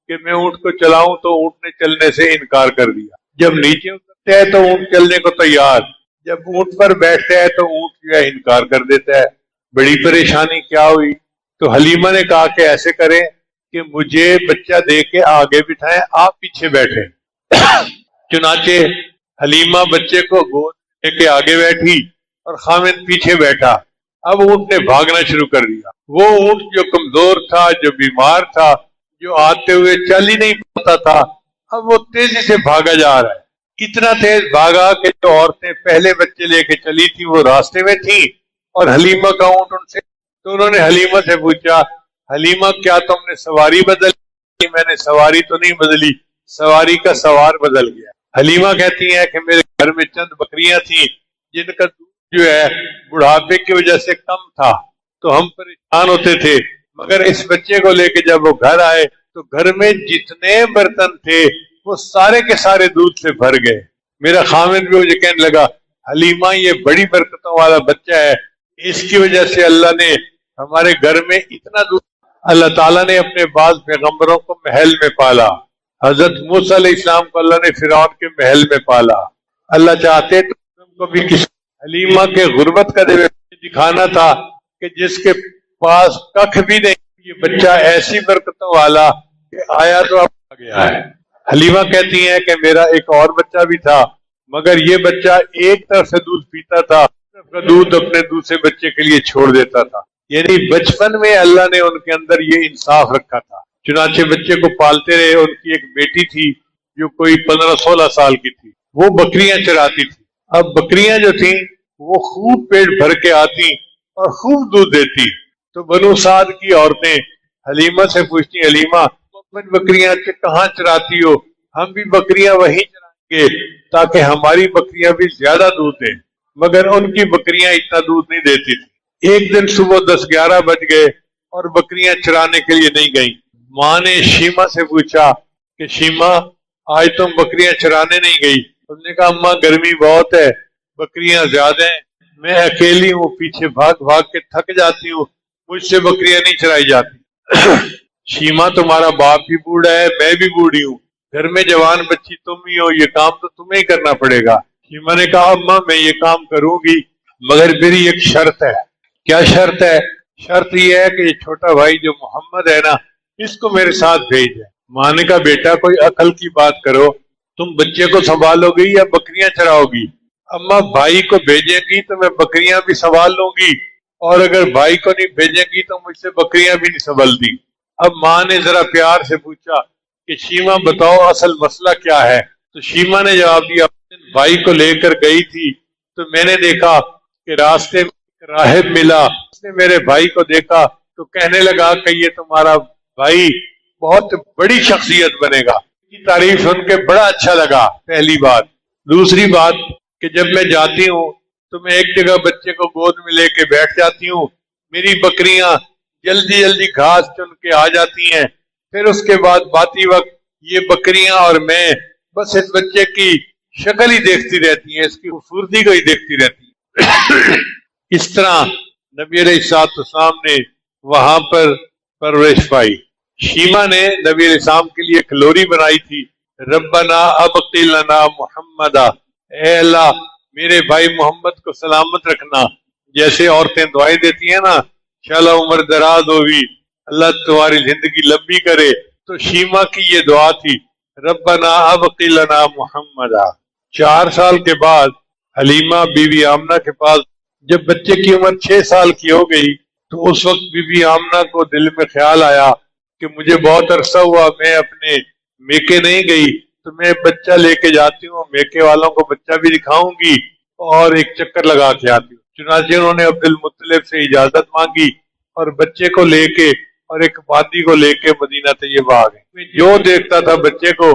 کہ میں اونٹ کو چلاؤں تو اونٹ نے چلنے سے انکار کر دیا، جب نیچے اترتا ہے تو اونٹ چلنے کو تیار، جب اونٹ پر بیٹھتا ہے تو اونٹ جو ہے انکار کر دیتا ہے۔ بڑی پریشانی کیا ہوئی؟ تو حلیمہ نے کہا کہ ایسے کریں کہ مجھے بچہ دے کے آگے بٹھائیں، آپ پیچھے بیٹھیں۔ چنانچہ حلیمہ بچے کو گود لے کے آگے بیٹھی اور خاوند پیچھے بیٹھا۔ اب اونٹ نے بھاگنا شروع کر دیا۔ وہ اونٹ جو کمزور تھا، جو بیمار تھا، جو آتے ہوئے چل ہی نہیں پاتا تھا، اب وہ تیزی سے بھاگا جا رہا ہے۔ اتنا تیز بھاگا کہ جو عورتیں پہلے بچے لے کے چلی تھی وہ راستے میں تھیں اور حلیمہ کا اونٹ ان سے، تو انہوں نے حلیمہ سے پوچھا حلیمہ کیا تم نے سواری بدلی؟ میں نے سواری تو نہیں بدلی، سواری کا سوار بدل گیا۔ حلیمہ کہتی ہیں کہ میرے گھر میں چند بکریاں تھیں جن کا دودھ جو ہے بڑھاپے کی وجہ سے کم تھا، تو ہم پریشان ہوتے تھے، مگر اس بچے کو لے کے جب وہ گھر آئے تو گھر میں جتنے برتن تھے وہ سارے کے سارے دودھ سے بھر گئے۔ میرا خامد بھی مجھے کہنے لگا حلیمہ یہ بڑی برکتوں والا بچہ ہے، اس کی وجہ سے اللہ نے ہمارے گھر میں اتنا دودھ۔ اللہ تعالیٰ نے اپنے بعض پیغمبروں کو محل میں پالا۔ حضرت موسیٰ علیہ السلام کو اللہ نے فرعون کے محل میں پالا۔ اللہ چاہتے تو تم کو بھی کسی حلیمہ کے غربت کا دکھانا تھا کہ جس کے پاس ککھ بھی نہیں، یہ بچہ ایسی برکتوں والا کہ آیا تو اب آ گیا ہے۔ حلیمہ کہتی ہیں کہ میرا ایک اور بچہ بھی تھا، مگر یہ بچہ ایک طرف سے دودھ پیتا تھا، طرف کا دودھ اپنے دوسرے بچے کے لیے چھوڑ دیتا تھا۔ یعنی بچپن میں اللہ نے ان کے اندر یہ انصاف رکھا تھا۔ چنانچہ بچے کو پالتے رہے۔ ان کی ایک بیٹی تھی جو کوئی 15-16 سال کی تھی، وہ بکریاں چراتی تھی۔ اب بکریاں جو تھیں وہ خوب پیٹ بھر کے آتی اور خوب دودھ دیتی، تو بنو سعد کی عورتیں حلیمہ سے پوچھتی حلیمہ تم بکریاں کہاں چراتی ہو؟ ہم بھی بکریاں وہیں چرائیں گے تاکہ ہماری بکریاں بھی زیادہ دودھ دیں، مگر ان کی بکریاں اتنا دودھ نہیں دیتی تھی۔ ایک دن صبح 10-11 بج گئے اور بکریاں چرانے کے لیے نہیں گئیں۔ ماں نے شیما سے پوچھا کہ شیما آج تم بکریاں چرانے نہیں گئی؟ اس نے کہا اماں گرمی بہت ہے، بکریاں زیادہ ہیں، میں اکیلی ہوں، پیچھے بھاگ بھاگ کے تھک جاتی ہوں، مجھ سے بکریاں نہیں چرائی جاتی۔ شیما تمہارا باپ بھی بوڑھا ہے، میں بھی بوڑھی ہوں، گھر میں جوان بچی تم ہی ہو، یہ کام تو تمہیں ہی کرنا پڑے گا۔ شیما نے کہا اماں میں یہ کام کروں گی، مگر میری ایک شرط ہے۔ کیا شرط ہے؟ شرط یہ ہے کہ یہ چھوٹا بھائی جو محمد ہے نا، اس کو میرے ساتھ بھیج دیں۔ ماں نے کہا بیٹا کوئی عقل کی بات کرو، تم بچے کو سنبھالو گی یا بکریاں چراؤ گی؟ اماں بھائی کو بھیجیں گی تو میں بکریاں بھی سنبھال لوں گی، اور اگر بھائی کو نہیں بھیجیں گی تو مجھ سے بکریاں بھی نہیں سنبھلتی۔ اب ماں نے ذرا پیار سے پوچھا کہ شیما بتاؤ اصل مسئلہ کیا ہے؟ تو شیما نے جواب دیا بھائی کو لے کر گئی تھی تو میں نے دیکھا کہ راستے میں ایک راہب ملا، اس نے میرے بھائی کو دیکھا تو کہنے لگا کہ یہ تمہارا بھائی بہت بڑی شخصیت بنے گا۔ کی تعریف سن کے بڑا اچھا لگا، پہلی بات۔ دوسری بات کہ جب میں جاتی ہوں تو میں ایک جگہ بچے کو گود میں لے کے بیٹھ جاتی ہوں، میری بکریاں جلدی جلدی گھاس چن کے آ جاتی ہیں، پھر اس کے بعد باتی وقت یہ بکریاں اور میں بس اس بچے کی شکل ہی دیکھتی رہتی ہیں، اس کی خوبصورتی کو ہی دیکھتی رہتی ہیں۔ اس طرح نبی علیہ السلام نے وہاں پر پرورش پائی۔ شیما نے نبی علیہ السلام کے لیے ایک لوری بنائی تھی، ربنا ابقی لنا محمدا، اے اللہ میرے بھائی محمد کو سلامت رکھنا۔ جیسے عورتیں دعائیں دیتی ہیں نا، انشاءاللہ عمر دراز ہوگی، اللہ تمہاری زندگی لمبی کرے، تو شیما کی یہ دعا تھی ربنا ابقی لنا محمدا۔ 4 سال کے بعد حلیمہ بی بی آمنہ کے پاس، جب بچے کی عمر 6 سال کی ہو گئی تو اس وقت بی بی آمنہ کو دل میں خیال آیا کہ مجھے بہت عرصہ ہوا میں اپنے میکے نہیں گئی، تو میں بچہ لے کے جاتی ہوں، میکے والوں کو بچہ بھی دکھاؤں گی اور ایک چکر لگا کے آتی ہوں۔ چنانچہ انہوں نے عبد المطلب سے اجازت مانگی اور بچے کو لے کے اور ایک وادی کو لے کے مدینہ طیبہ آ گئے۔ جو دیکھتا تھا بچے کو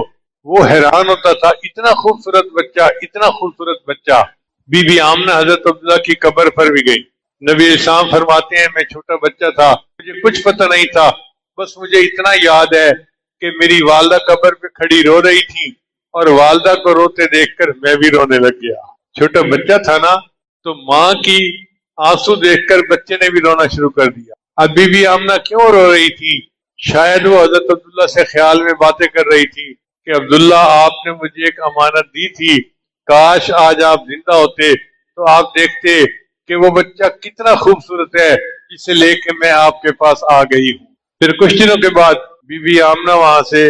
وہ حیران ہوتا تھا، اتنا خوبصورت بچہ، اتنا خوبصورت بچہ۔ بی بی آمنہ حضرت عبداللہ کی قبر پر بھی گئی۔ نبی اسلام فرماتے ہیں میں چھوٹا بچہ تھا، مجھے کچھ پتہ نہیں تھا، بس مجھے اتنا یاد ہے کہ میری والدہ قبر پہ کھڑی رو رہی تھی اور والدہ کو روتے دیکھ کر میں بھی رونے لگ گیا۔ چھوٹا بچہ تھا نا، تو ماں کی آنسو دیکھ کر بچے نے بھی رونا شروع کر دیا۔ اب بی بی آمنہ کیوں رو رہی تھی؟ شاید وہ حضرت عبداللہ سے خیال میں باتیں کر رہی تھی کہ عبداللہ آپ نے مجھے ایک امانت دی تھی، کاش آج آپ زندہ ہوتے تو آپ دیکھتے کہ وہ بچہ کتنا خوبصورت ہے جسے لے کے میں آپ کے پاس آ گئی ہوں۔ پھر کچھ دنوں کے بعد بی بی آمنہ وہاں سے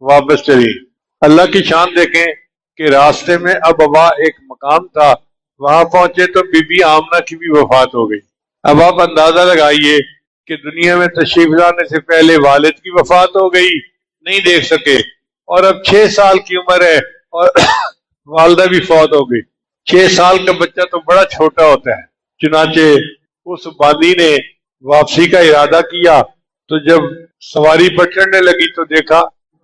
واپس چلی۔ اللہ کی شان دیکھیں کہ راستے میں ابوا ایک مقام تھا، وہاں پہنچے تو بی بی آمنہ کی بھی وفات ہو گئی۔ اب آپ اندازہ لگائیے کہ دنیا میں تشریف لانے سے پہلے والد کی وفات ہو گئی، نہیں دیکھ سکے، اور اب 6 سال کی عمر ہے اور والدہ بھی فوت ہو گئی۔ 6 سال کا بچہ تو بڑا چھوٹا ہوتا ہے۔ چنانچہ اس باندی نے واپسی کا ارادہ کیا، تو جب سواری پر چڑھنے لگی تو دیکھا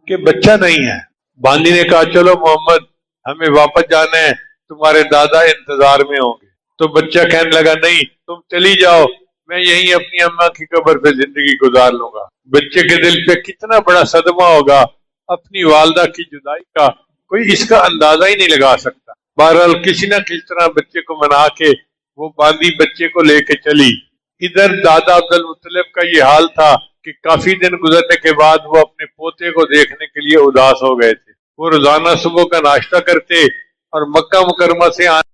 کہ بچہ نہیں ہے۔ باندی نے کہا چلو محمد ہمیں واپس جانا ہے، تمہارے دادا انتظار میں ہوں گے۔ تو بچہ کہنے لگا نہیں تم چلی جاؤ، میں یہیں اپنی اماں کی قبر پہ زندگی گزار لوں گا۔ بچے کے دل پہ کتنا بڑا صدمہ ہوگا اپنی والدہ کی جدائی کا، کوئی اس کا اندازہ ہی نہیں لگا سکتا۔ بہرحال کسی نہ کسی طرح بچے کو منا کے وہ باندھی بچے کو لے کے چلی۔ ادھر دادا عبد المطلب کا یہ حال تھا کہ کافی دن گزرنے کے بعد وہ اپنے پوتے کو دیکھنے کے لیے اداس ہو گئے تھے۔ وہ روزانہ صبح کا ناشتہ کرتے اور مکہ مکرمہ سے